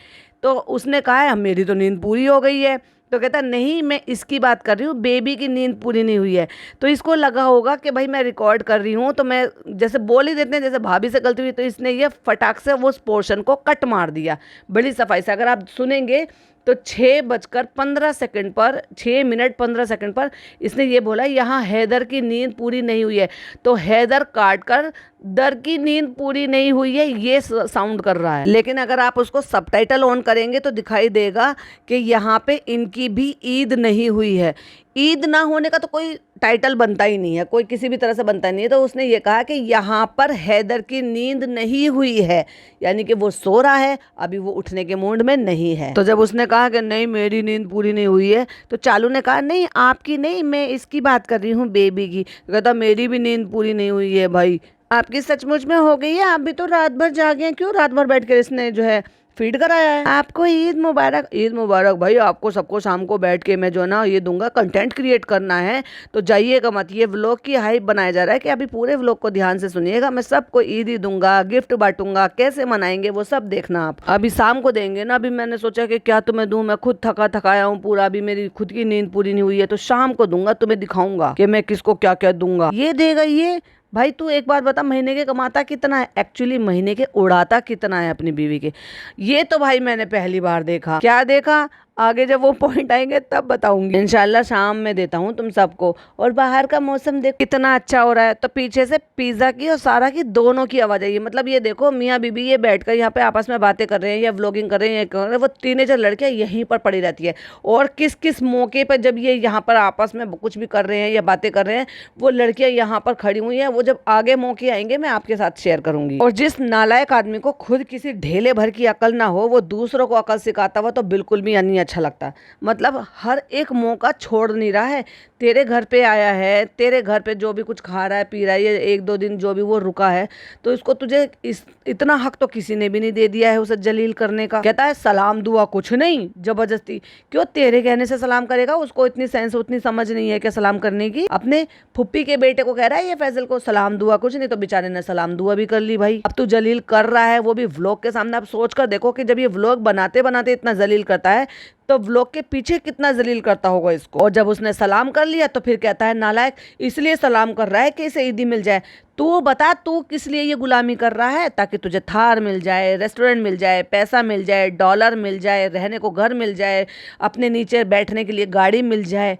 तो उसने कहा है मेरी तो नींद पूरी हो गई है, तो कहता नहीं मैं इसकी बात कर रही हूँ, बेबी की नींद पूरी नहीं हुई है। तो इसको लगा होगा कि भाई मैं रिकॉर्ड कर रही हूँ तो मैं जैसे बोल ही देते हैं, जैसे भाभी से गलती हुई तो इसने ये फटाक से वो पोर्शन को कट मार दिया बड़ी सफाई से। अगर आप सुनेंगे तो 6:15 पर, 6 मिनट 15 सेकंड पर इसने ये बोला यहाँ हैदर की नींद पूरी नहीं हुई है, तो हैदर काट कर दर की नींद पूरी नहीं हुई है ये साउंड कर रहा है। लेकिन अगर आप उसको सबटाइटल ऑन करेंगे तो दिखाई देगा कि यहाँ पे इनकी भी ईद नहीं हुई है। ईद ना होने का तो कोई टाइटल बनता ही नहीं है, कोई किसी भी तरह से बनता ही नहीं है। तो उसने ये कहा कि यहाँ पर हैदर की नींद नहीं हुई है, यानी कि वो सो रहा है, अभी वो उठने के मूड में नहीं है। तो जब उसने कहा कि नहीं मेरी नींद पूरी नहीं हुई है, तो चालू ने कहा नहीं आपकी नहीं, मैं इसकी बात कर रही हूँ बेबी की। तो कहता मेरी भी नींद पूरी नहीं हुई है भाई। आपकी सचमुच में हो गई है? आप भी तो रात भर जागे हैं, क्यों रात भर बैठ कर इसने जो है फीड कराया है? आपको ईद मुबारक। ईद मुबारक भाई, आपको सबको शाम को बैठ के मैं जो ना ये दूंगा, कंटेंट क्रिएट करना है तो जाइएगा मत। ये व्लॉग की हाइप बनाया जा रहा है कि अभी पूरे व्लॉग को ध्यान से सुनिएगा, मैं सबको ईद ही दूंगा, गिफ्ट बांटूंगा, कैसे मनाएंगे वो सब देखना आप। अभी शाम को देंगे ना, अभी मैंने सोचा कि क्या तुम्हें दूं, मैं खुद थका थकाया हूँ पूरा, अभी मेरी खुद की नींद पूरी नहीं हुई है, तो शाम को दूंगा, तुम्हें दिखाऊंगा कि मैं किसको क्या क्या दूंगा। ये देगा ये। भाई तू एक बात बता, महीने के कमाता कितना है? एक्चुअली महीने के उड़ाता कितना है अपनी बीवी के? ये तो भाई मैंने पहली बार देखा। क्या देखा? आगे जब वो पॉइंट आएंगे तब बताऊंगी। इंशाल्लाह शाम में देता हूँ तुम सबको। और बाहर का मौसम देखो कितना अच्छा हो रहा है। तो पीछे से पिज्जा की और सारा की दोनों की आवाज आई है। मतलब ये देखो मियाँ बीबी ये बैठकर यहाँ पे आपस में बातें कर रहे हैं या व्लॉगिंग कर रहे हैं, या कर रहे हैं, वो टीनेजर लड़कियां यहीं पर पड़ी रहती है। और किस किस मौके पर जब ये यहाँ पर आपस में कुछ भी कर रहे हैं या बातें कर रहे हैं, वो लड़कियां यहाँ पर खड़ी हुई हैं। वो जब आगे मौके आएंगे मैं आपके साथ शेयर करूंगी। और जिस नालायक आदमी को खुद किसी ढेले भर की अकल ना हो, वो दूसरों को अकल सिखाता हुआ तो बिल्कुल भी नहीं अच्छा लगता। मतलब हर एक मौका छोड़ नहीं रहा है। तेरे घर पे आया है, तेरे घर पे जो भी कुछ खा रहा है पी रहा है, ये एक दो दिन जो भी वो रुका है, तो इसको तुझे इतना हक तो किसी ने भी नहीं दे दिया है उसे जलील करने का। कहता है सलाम दुआ कुछ नहीं, जबरदस्ती। क्यों तेरे कहने से सलाम करेगा? उसको इतनी सेंस उतनी समझ नहीं है क्या सलाम करने की? अपने फुप्पी के बेटे को कह रहा है ये फैजल को सलाम दुआ कुछ नहीं, तो बेचारे ने सलाम दुआ भी कर ली भाई। अब तू जलील कर रहा है वो भी व्लॉग के सामने। अब सोच कर देखो कि जब ये व्लॉग बनाते बनाते इतना जलील करता है तो व्लॉग के पीछे कितना जलील करता होगा इसको। और जब उसने सलाम कर लिया तो फिर कहता है नालायक इसलिए सलाम कर रहा है कि इसे ईदी मिल जाए। तू बता तू किस लिए ये गुलामी कर रहा है? ताकि तुझे थार मिल जाए, रेस्टोरेंट मिल जाए, पैसा मिल जाए, डॉलर मिल जाए, रहने को घर मिल जाए, अपने नीचे बैठने के लिए गाड़ी मिल जाए।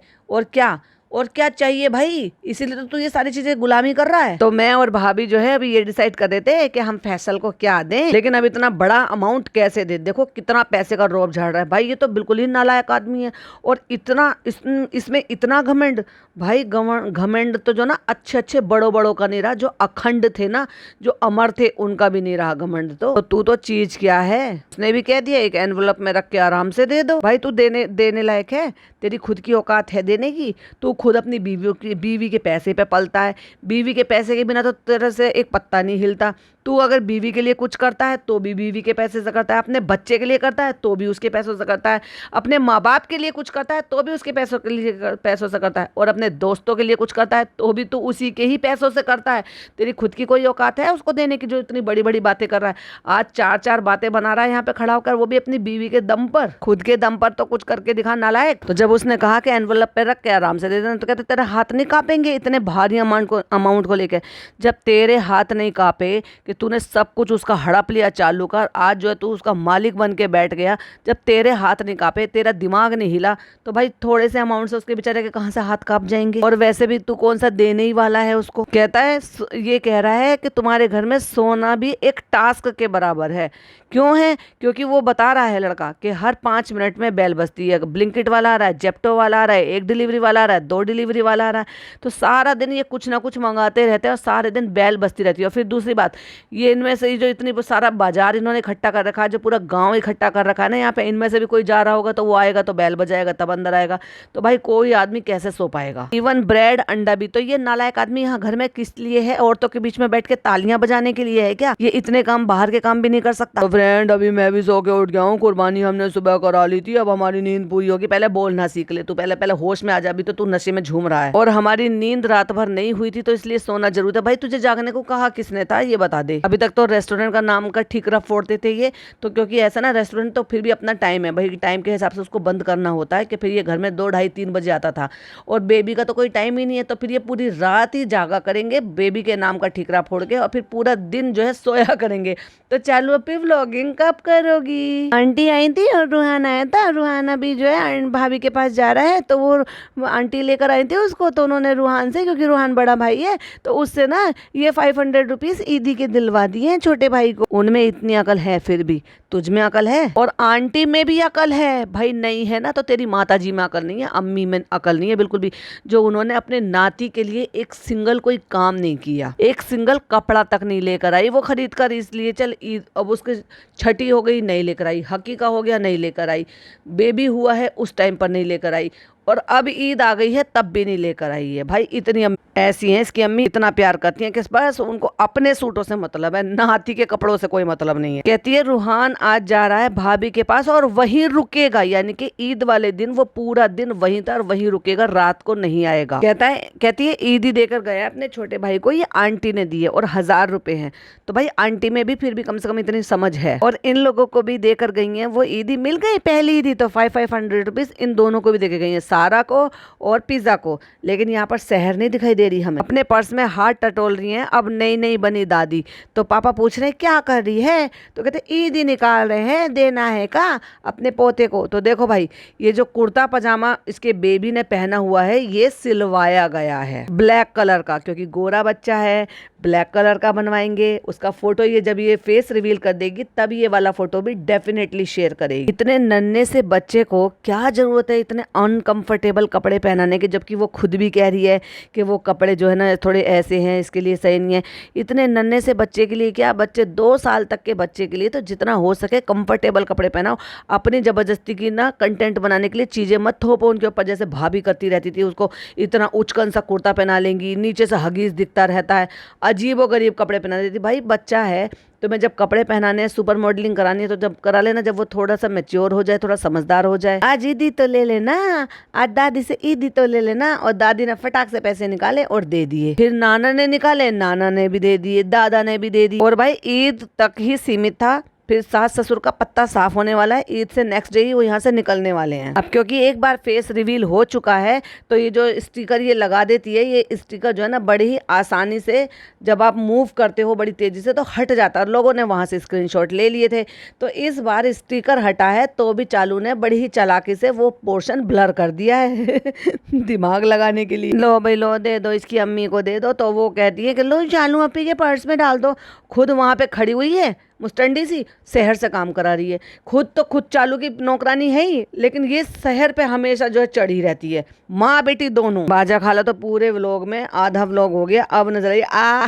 और क्या चाहिए भाई? इसीलिए तो तू ये सारी चीजें गुलामी कर रहा है। तो मैं और भाभी जो है अभी ये डिसाइड कर देते हैं कि हम फैसल को क्या दें, लेकिन अब इतना बड़ा अमाउंट कैसे दे। देखो कितना पैसे का रौब झाड़ रहा है भाई, ये तो बिल्कुल ही नालायक आदमी है। और इतना इसमें इतना घमंड भाई। घमंड तो जो ना अच्छे अच्छे बड़ों बड़ों का नहीं रहा, जो अखंड थे ना, जो अमर थे, उनका भी नहीं रहा घमंड। तो तू तो चीज क्या है? उसने भी कह दिया एक एनवलप में रख के आराम से दे दो भाई। तू देने लायक है? तेरी खुद की औकात है देने की? तू खुद अपनी बीवी के पैसे पे पलता है। बीवी के पैसे के बिना तो तेरे से एक पत्ता नहीं हिलता। तू अगर बीवी के लिए कुछ करता है तो भी बीवी के पैसे से करता है, अपने बच्चे के लिए करता है तो भी उसके पैसों से करता है, अपने माँ बाप के लिए कुछ करता है तो भी उसके पैसों से करता है, और अपने दोस्तों के लिए कुछ करता है तो भी तू उसी के ही पैसों से करता है। तेरी खुद की कोई औकात है उसको देने की, जो इतनी बड़ी बड़ी बातें कर रहा है? आज चार चार बातें बना रहा है यहाँ पे खड़ा होकर, वो भी अपनी बीवी के दम पर। खुद के दम पर तो कुछ करके दिखा नालायक। तो जब उसने कहा कि एनवलप पे रख के आराम से दे देना, तो कहते तेरे हाथ नहीं कांपेंगे इतने भारी अमाउंट को लेकर? जब तेरे हाथ नहीं कांपे कि तूने सब कुछ उसका हड़प लिया चालू कर, आज जो है तू उसका मालिक बन के बैठ गया, जब तेरे हाथ नहीं कांपे, तेरा दिमाग नहीं हिला, तो भाई थोड़े से अमाउंट से उसके बेचारे के कहां से हाथ कांप जाएंगे? और वैसे भी तू कौन सा देने ही वाला है उसको? कहता है ये कह रहा है कि तुम्हारे घर में सोना भी एक टास्क के बराबर है। क्यों है? क्योंकि वो बता रहा है लड़का कि हर 5 मिनट में बेल बजती है। ब्लिंकिट वाला आ रहा है, जेप्टो वाला आ रहा है, एक डिलीवरी वाला आ रहा है, 2 डिलीवरी वाला आ रहा है, तो सारा दिन ये कुछ ना कुछ मंगाते रहते हैं और सारे दिन बेल बजती रहती है। और फिर दूसरी बात, ये इनमें से जो इतनी सारा बाजार इन्होंने इकट्ठा कर रखा है, जो पूरा गांव इकट्ठा कर रखा है ना यहाँ पे, इनमें से भी कोई जा रहा होगा तो वो आएगा तो बेल बजाएगा तब अंदर आएगा। तो भाई कोई आदमी कैसे सो पाएगा? इवन ब्रेड अंडा भी। तो ये नालायक आदमी यहाँ घर में किस लिए है? औरतों के बीच में बैठ के तालियां बजाने के लिए है क्या? ये इतने काम बाहर के काम भी नहीं कर सकता? तो फ्रेंड अभी मैं भी सो के उठ गया हूँ, कुर्बानी हमने सुबह करा ली थी, अब हमारी नींद पूरी होगी। पहले बोलना सीख ले तू, पहले होश में आ जा। अभी तो तू नशे में झूम रहा है। और हमारी नींद रात भर नहीं हुई थी तो इसलिए सोना जरूर है। भाई तुझे जागने को कहा किसने था ये बता दे। अभी तक तो रेस्टोरेंट का नाम का ठीकरा फोड़ते थे ये तो, क्योंकि ऐसा ना रेस्टोरेंट तो फिर भी अपना टाइम है भाई, टाइम के हिसाब से उसको बंद करना होता है। कि फिर ये घर में 2, ढाई, 3 बजे आता था और बेबी का तो कोई टाइम ही नहीं है, तो फिर ये पूरी रात ही जागा करेंगे बेबी के नाम का ठीकरा फोड़ के, और फिर पूरा दिन जो है सोया करेंगे। तो चालू फिर व्लॉगिंग कब करोगी? आंटी आई थी और रूहान आया था, रूहाना भी जो है भाभी के पास जा रहा है, तो वो आंटी लेकर आई थी उसको, तो उन्होंने रूहान से, क्योंकि रूहान बड़ा भाई है, तो उससे ना ये 500 रुपीज ईदी के सिलवा दिए हैं छोटे भाई को। उनमें इतनी अकल है, फिर भी तुझ में अकल है? और आंटी में भी अकल है भाई? नहीं है ना तो तेरी माता जी में अकल नहीं है, अम्मी में अकल नहीं है बिल्कुल भी। जो उन्होंने अपने नाती के लिए एक सिंगल कोई काम नहीं किया, एक सिंगल कपड़ा तक नहीं लेकर आई वो खरीद कर, इसलिए चल ईद अब उसके छठी हो गई नहीं लेकर आई, हकीका हो गया नहीं लेकर आई, बेबी हुआ है उस टाइम पर नहीं लेकर आई, और अब ईद आ गई है तब भी नहीं लेकर आई है। भाई इतनी ऐसी हैं इसकी अम्मी, इतना प्यार करती हैं कि बस उनको अपने सूटों से मतलब है, नाती के कपड़ों से कोई मतलब नहीं है। कहती है रूहान आज जा रहा है भाभी के पास और वहीं रुकेगा, यानी कि ईद वाले दिन वो पूरा दिन वहीं था और वहीं रुकेगा, रात को नहीं आएगा। कहती है ईद ही देकर गया अपने छोटे भाई को, ये आंटी ने दिए और 1000 रुपए हैं। तो भाई आंटी में भी फिर भी कम से कम इतनी समझ है, और इन लोगों को भी देकर गई है वो ईदी मिल गई, पहली ईदी तो 500 रुपीज इन दोनों को भी देकर गई है, सारा को और पिज्जा को। लेकिन यहाँ पर शहर नहीं दिखाई दे रही हमें, अपने पर्स में हाथ टटोल रही हैं अब नई नई बनी दादी। तो पापा पूछ रहे हैं क्या कर रही है, तो कहते ईद ही निकाल रहे हैं, देना है का अपने पोते को। तो देखो भाई ये जो कुर्ता पजामा इसके बेबी ने पहना हुआ है ये सिलवाया गया है ब्लैक कलर का, क्योंकि गोरा बच्चा है, ब्लैक कलर का बनवाएंगे। उसका फोटो ये जब ये फेस रिवील कर देगी तब ये वाला फोटो भी डेफिनेटली शेयर करेगी। इतने नन्हे से बच्चे को क्या जरूरत है इतने अनकंफर्टेबल कपड़े पहनाने की, जबकि वो खुद भी कह रही है कि वो कपड़े जो है ना थोड़े ऐसे हैं, इसके लिए सही नहीं है। इतने नन्हे से बच्चे के लिए क्या, बच्चे 2 साल तक के बच्चे के लिए तो जितना हो सके कंफर्टेबल कपड़े पहनाओ। अपनी जबरदस्ती की ना कंटेंट बनाने के लिए चीजें मत थोपो उनके ऊपर, जैसे भाभी करती रहती थी, उसको इतना उचकन सा कुर्ता पहना लेंगी, नीचे से हगीज दिखता रहता है, अजीब गरीब कपड़े पहना देती। भाई बच्चा है तो मैं जब कपड़े पहनाने हैं, सुपर मॉडलिंग करानी है तो जब करा लेना जब वो थोड़ा सा मैच्योर हो जाए, थोड़ा समझदार हो जाए। आज ईदी तो ले लेना, आज दादी से ईदी तो ले लेना। और दादी ने फटाक से पैसे निकाले और दे दिए, फिर नाना ने निकाले, नाना ने भी दे दिए, दादा ने भी दे दिए। और भाई ईद तक ही सीमित था, फिर सास ससुर का पत्ता साफ होने वाला है, ईद से नेक्स्ट डे ही वो यहाँ से निकलने वाले हैं। अब क्योंकि एक बार फेस रिवील हो चुका है तो ये जो स्टिकर ये लगा देती है, ये स्टिकर जो है ना बड़ी ही आसानी से जब आप मूव करते हो बड़ी तेजी से तो हट जाता है। लोगों ने वहां से स्क्रीनशॉट ले लिए थे, तो इस बार स्टिकर हटा है तो भी चालू ने बड़ी ही चालाकी से वो पोर्शन ब्लर कर दिया है दिमाग लगाने के लिए। लो भाई लो, दे दो इसकी अम्मी को दे दो। तो वो कहती है कि लो चालू अपनी के पर्स में डाल दो। खुद वहां पे खड़ी हुई है मुस्टंडी सी, शहर से काम करा रही है। खुद चालू की नौकरानी है ही, लेकिन ये शहर पे हमेशा जो है चढ़ी रहती है, माँ बेटी दोनों। बाजा खाला तो पूरे व्लॉग में आधा व्लॉग हो गया, अब नजर आई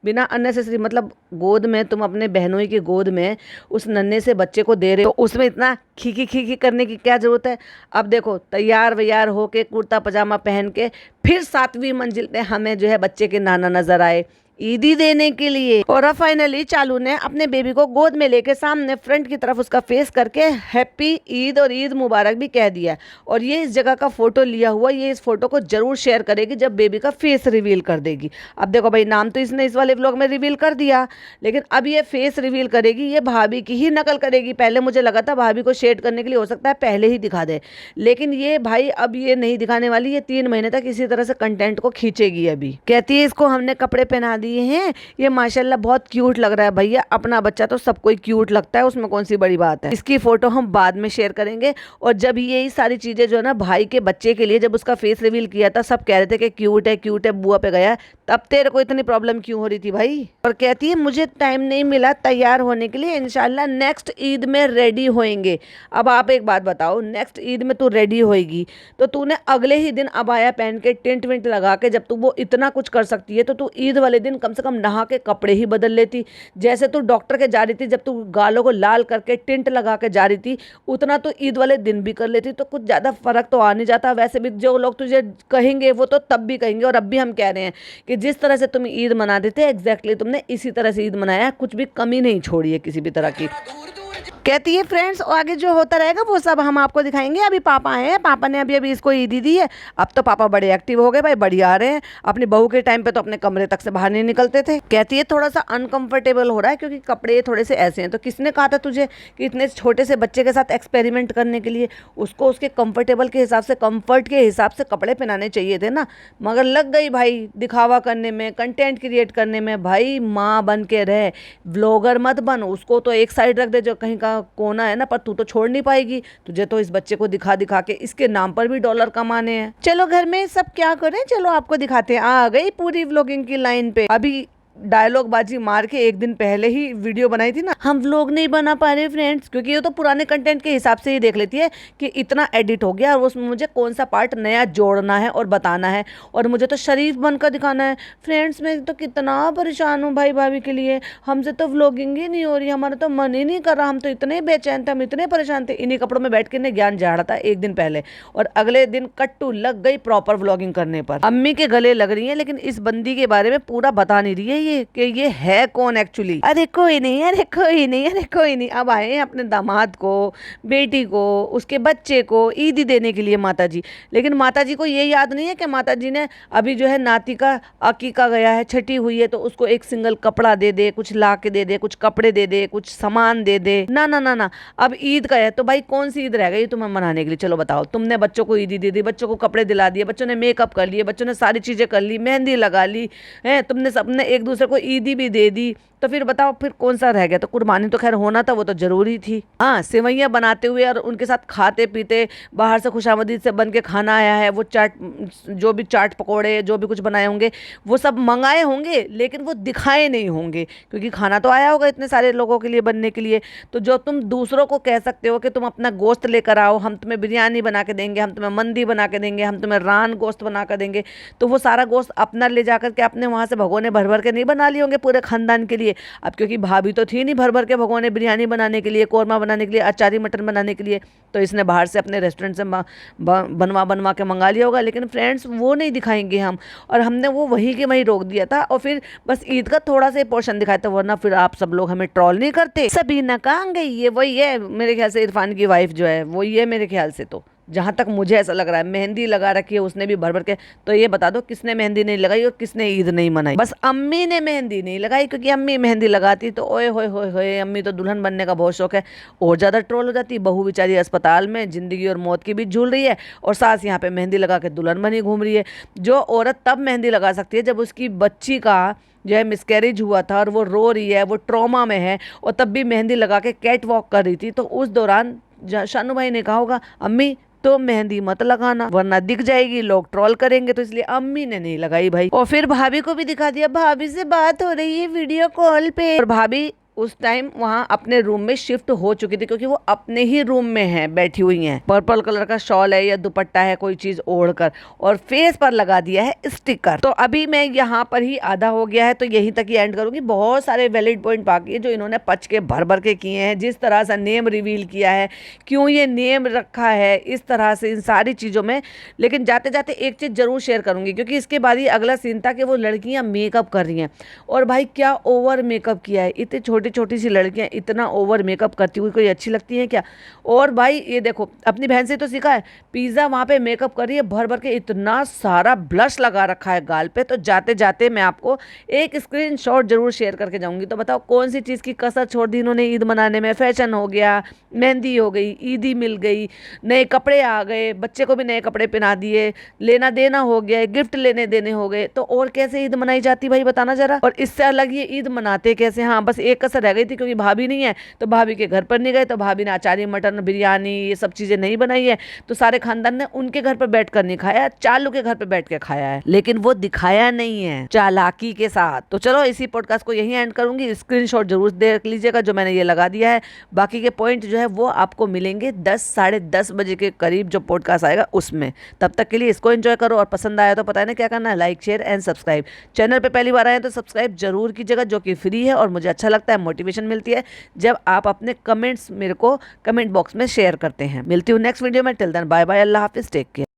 बिना अननेसेसरी, मतलब गोद में तुम अपने बहनोई की गोद में उस नन्हे से बच्चे को दे रहे हो, उसमें इतना खीखी खीखी करने की क्या जरूरत है। अब देखो तैयार वैयार होके कुर्ता पजामा पहन के फिर 7वीं मंजिल पे हमें जो है बच्चे के नाना नजर आए ईदी देने के लिए। और अब फाइनली चालू ने अपने बेबी को गोद में लेके सामने फ्रंट की तरफ उसका फेस करके हैप्पी ईद और ईद मुबारक भी कह दिया। और ये इस जगह का फोटो लिया हुआ, ये इस फोटो को जरूर शेयर करेगी जब बेबी का फेस रिवील कर देगी। अब देखो भाई नाम तो इसने इस वाले व्लॉग में रिवील कर दिया, लेकिन अब ये फेस रिवील करेगी, ये भाभी की ही नकल करेगी। पहले मुझे लगा था भाभी को शेड करने के लिए हो सकता है पहले ही दिखा दे, लेकिन ये भाई अब ये नहीं दिखाने वाली, ये 3 महीने तक इसी तरह से कंटेंट को खींचेगी। अभी कहती है इसको हमने कपड़े पहना दिए हैं, ये माशाल्लाह बहुत क्यूट लग रहा है। भैया अपना बच्चा तो सबको क्यूट लगता है, उसमें कौन सी बड़ी बात है। इसकी फोटो हम बाद में शेयर करेंगे। और जब यही सारी चीजें जो है ना भाई के बच्चे के लिए जब उसका फेस रिवील किया था, सब कह रहे थे कि क्यूट है बुआ पे गया, तब तेरे को इतनी प्रॉब्लम क्यों हो रही थी भाई। और कहती है मुझे टाइम नहीं मिला तैयार होने के लिए, इंशाल्लाह नेक्स्ट ईद में रेडी होएंगे। अब आप एक बात बताओ, नेक्स्ट ईद में तू रेडी होएगी तो तूने अगले ही दिन अबाया पहन के टेंट वेंट लगा के, जब तू वो इतना कुछ कर सकती है तो तू ईद वाले दिन कम से कम नहा के कपड़े ही बदल लेती। जैसे तू डॉक्टर के जा रही थी, जब तू गालों को लाल करके टिंट लगा के जा रही थी, उतना तो ईद वाले दिन भी कर लेती, तो कुछ ज़्यादा फर्क तो आ नहीं जाता। वैसे भी जो लोग तुझे कहेंगे वो तो तब भी कहेंगे, और अब भी हम कह रहे हैं कि जिस तरह से तुम ईद मनाते थे एग्जैक्टली तुमने इसी तरह से ईद मनाया, कुछ भी कमी नहीं छोड़ी है किसी भी तरह की। कहती है फ्रेंड्स आगे जो होता रहेगा वो सब हम आपको दिखाएंगे। अभी पापा हैं, पापा ने अभी इसको ईदी दी है। अब तो पापा बड़े एक्टिव हो गए भाई, बढ़िया आ रहे हैं। अपनी बहू के टाइम पे तो अपने कमरे तक से बाहर नहीं निकलते थे। कहती है थोड़ा सा अनकंफर्टेबल हो रहा है क्योंकि कपड़े थोड़े से ऐसे हैं। तो किसने कहा था तुझे कि इतने छोटे से बच्चे के साथ एक्सपेरिमेंट करने के लिए उसको उसके कंफर्टेबल के हिसाब से, कंफर्ट के हिसाब से कपड़े पहनाने चाहिए थे ना, मगर लग गई भाई दिखावा करने में, कंटेंट क्रिएट करने में। भाई माँ बन के रह, व्लॉगर मत बन। उसको तो एक साइड रख दे जो कहीं का कोना है ना, पर तू तो छोड़ नहीं पाएगी। तुझे तो इस बच्चे को दिखा दिखा के इसके नाम पर भी डॉलर कमाने हैं। चलो घर में सब क्या करें, चलो आपको दिखाते हैं। आ गई पूरी व्लॉगिंग की लाइन पे। अभी डायलॉग बाजी मार के एक दिन पहले ही वीडियो बनाई थी ना, हम व्लॉग नहीं बना पा रहे फ्रेंड्स, क्योंकि ये तो पुराने कंटेंट के हिसाब से ही देख लेती है कि इतना एडिट हो गया और उसमें मुझे कौन सा पार्ट नया जोड़ना है और बताना है, और मुझे तो शरीफ बनकर दिखाना है। फ्रेंड्स मैं तो कितना परेशान हूँ भाई भाभी के लिए, हमसे तो व्लॉगिंग ही नहीं हो रही, हमारा तो मन ही नहीं कर रहा, हम तो इतने बेचैन थे, हम इतने परेशान थे। इन्हीं कपड़ों में बैठ के ने ज्ञान झाड़ा था एक दिन पहले, और अगले दिन कट्टू लग गई प्रॉपर व्लॉगिंग करने पर। अम्मी के गले लग रही है, लेकिन इस बंदी के बारे में पूरा बता नहीं रही है ये कि ये है कौन एक्चुअली। अरे कोई नहीं, अरे कोई नहीं, अरे कोई नहीं। अब आए हैं अपने दामाद को, बेटी को, उसके बच्चे को ईदी देने के लिए माता जी। लेकिन माता जी को ये याद नहीं है कि माता जी ने अभी जो है नाती का अकीका गया है, छठी हुई है, तो उसको एक सिंगल कपड़ा दे दे, कुछ ला के दे दे, कुछ कपड़े दे दे, कुछ सामान दे दे। ना ना ना ना, अब ईद का है तो भाई कौन सी ईद रह गई तुम्हें मनाने के लिए? चलो बताओ, तुमने बच्चों को ईदी दे दी, बच्चों को कपड़े दिला दिए, बच्चों ने मेकअप कर लिए, बच्चों ने सारी चीजें कर ली, मेहंदी लगा ली है, तुमने सबने एक दूसरे को ईदी भी दे दी, तो फिर बताओ फिर कौन सा रह गया? तो कुर्बानी तो खैर होना था, वो तो जरूरी थी। हाँ, सेवैयाँ बनाते हुए और उनके साथ खाते पीते, बाहर से खुशामदीद से बन के खाना आया है, वो चाट, जो भी चाट पकौड़े जो भी कुछ बनाए होंगे वो सब मंगाए होंगे, लेकिन वो दिखाए नहीं होंगे, क्योंकि खाना तो आया होगा इतने सारे लोगों के लिए बनने के लिए। तो जो तुम दूसरों को कह सकते हो कि तुम अपना गोश्त लेकर आओ, हम तुम्हें बिरयानी बना के देंगे, हम तुम्हें मंदी बना के देंगे, हम तुम्हें रान गोश्त बना कर देंगे, तो वो सारा गोश्त अपना ले जाकर के आपने वहाँ से भगोने भर भर के नहीं बना लिए होंगे पूरे खानदान के लिए। अब क्योंकि भाभी तो थी नहीं भर भर के भगोने बिरयानी बनाने के लिए, कौरमा बनाने के लिए, अचारी मटन बनाने के लिए, तो इसने बाहर से अपने रेस्टोरेंट से बनवा बनवा के मंगा लिया होगा। लेकिन फ्रेंड्स वो नहीं दिखाएंगे हम, और हमने वो वहीं के वहीं रोक दिया था, और फिर बस ईद का थोड़ा सा पोर्शन दिखाया था, वरना फिर आप सब लोग हमें ट्रोल नहीं करते। सबीना कहाँ गई? ये वही है मेरे ख्याल से, इरफान की वाइफ जो है वही है मेरे ख्याल से, तो जहाँ तक मुझे ऐसा लग रहा है। मेहंदी लगा रखी है उसने भी भर भर के। तो ये बता दो किसने मेहंदी नहीं लगाई और किसने ईद नहीं मनाई? बस अम्मी ने मेहंदी नहीं लगाई, क्योंकि अम्मी मेहंदी लगाती तो ओए होए होए होए, अम्मी तो दुल्हन बनने का बहुत शौक है, और ज़्यादा ट्रोल हो जाती। बहू बेचारी अस्पताल में जिंदगी और मौत की भी झूल रही है, और सास यहाँ पे मेहंदी लगा के दुल्हन बनी घूम रही है। जो औरत तब मेहंदी लगा सकती है जब उसकी बच्ची का जो है मिसकैरेज हुआ था और वो रो रही है, वो ट्रॉमा में है, और तब भी मेहंदी लगा के कैट वॉक कर रही थी, तो उस दौरान शानू भाई ने कहा होगा अम्मी तो मेहंदी मत लगाना वरना दिख जाएगी, लोग ट्रोल करेंगे, तो इसलिए अम्मी ने नहीं लगाई भाई। और फिर भाभी को भी दिखा दिया, भाभी से बात हो रही है वीडियो कॉल पे, और भाभी उस टाइम वहाँ अपने रूम में शिफ्ट हो चुकी थी, क्योंकि वो अपने ही रूम में है, बैठी हुई हैं। पर्पल कलर का शॉल है या दुपट्टा है, कोई चीज ओढ़कर, और फेस पर लगा दिया है स्टिकर। तो अभी मैं यहाँ पर ही आधा हो गया है, तो यहीं तक ही एंड करूंगी। बहुत सारे वैलिड पॉइंट बाकी है जो इन्होंने पच के भर भर के किए हैं, जिस तरह से नेम रिवील किया है, क्यों ये नेम रखा है इस तरह से, इन सारी चीज़ों में। लेकिन जाते जाते एक चीज़ जरूर शेयर करूंगी, क्योंकि इसके बाद ही अगला सीन था कि वो लड़कियां मेकअप कर रही हैं, और भाई क्या ओवर मेकअप किया है। इतनी छोटी छोटी सी लड़कियां इतना ओवर मेकअप करती हुई कोई अच्छी लगती हैं क्या? और भाई ये देखो, अपनी बहन से तो सीखा है, पिज़्ज़ा वहाँ पे मेकअप कर रही है भर भर के, इतना सारा ब्लश लगा रखा है गाल पे। तो जाते जाते मैं आपको एक स्क्रीनशॉट जरूर शेयर करके जाऊंगी। तो बताओ कौन सी चीज़ की कसर छोड़ दी इन्होंने ईद मनाने में? फैशन हो गया, मेहंदी हो गई, ईदी मिल गई, नए कपड़े आ गए, बच्चे को भी नए कपड़े पहना दिए, लेना देना हो गया, गिफ्ट लेने देने हो गए। तो और कैसे ईद मनाई जाती भाई, बताना जरा। और इससे अलग ये ईद मनाते कैसे? हाँ, बस एक कसर रह गई थी, क्योंकि भाभी नहीं है तो भाभी के घर पर नहीं गए, तो भाभी ने अचारी मटन बिरयानी ये सब चीजें नहीं बनाई है, तो सारे खानदान ने उनके घर पर बैठ कर नहीं खाया, चालू के घर पर बैठ के खाया है। लेकिन वो दिखाया नहीं है चालाकी के साथ। तो चलो इसी पॉडकास्ट को यहीं एंड करूंगी। स्क्रीनशॉट जरूर देख लीजिएगा जो मैंने ये लगा दिया है। बाकी के पॉइंट जो है वो आपको मिलेंगे 10 साढ़े 10 बजे के करीब जो पॉडकास्ट आएगा उसमें। तब तक के लिए इसको एंजॉय करो, और पसंद आया तो पता है ना क्या करना है, like share and subscribe. Channel पे पहली बार आए तो सब्सक्राइब जरूर कीजिएगा, जो कि फ्री है, और मुझे अच्छा लगता है, मोटिवेशन मिलती है जब आप अपने कमेंट्स मेरे को कमेंट बॉक्स में शेयर करते हैं। मिलती हूँ नेक्स्ट वीडियो में। टिल देन बाय बाय, अल्लाह हाफिज, टेक केयर।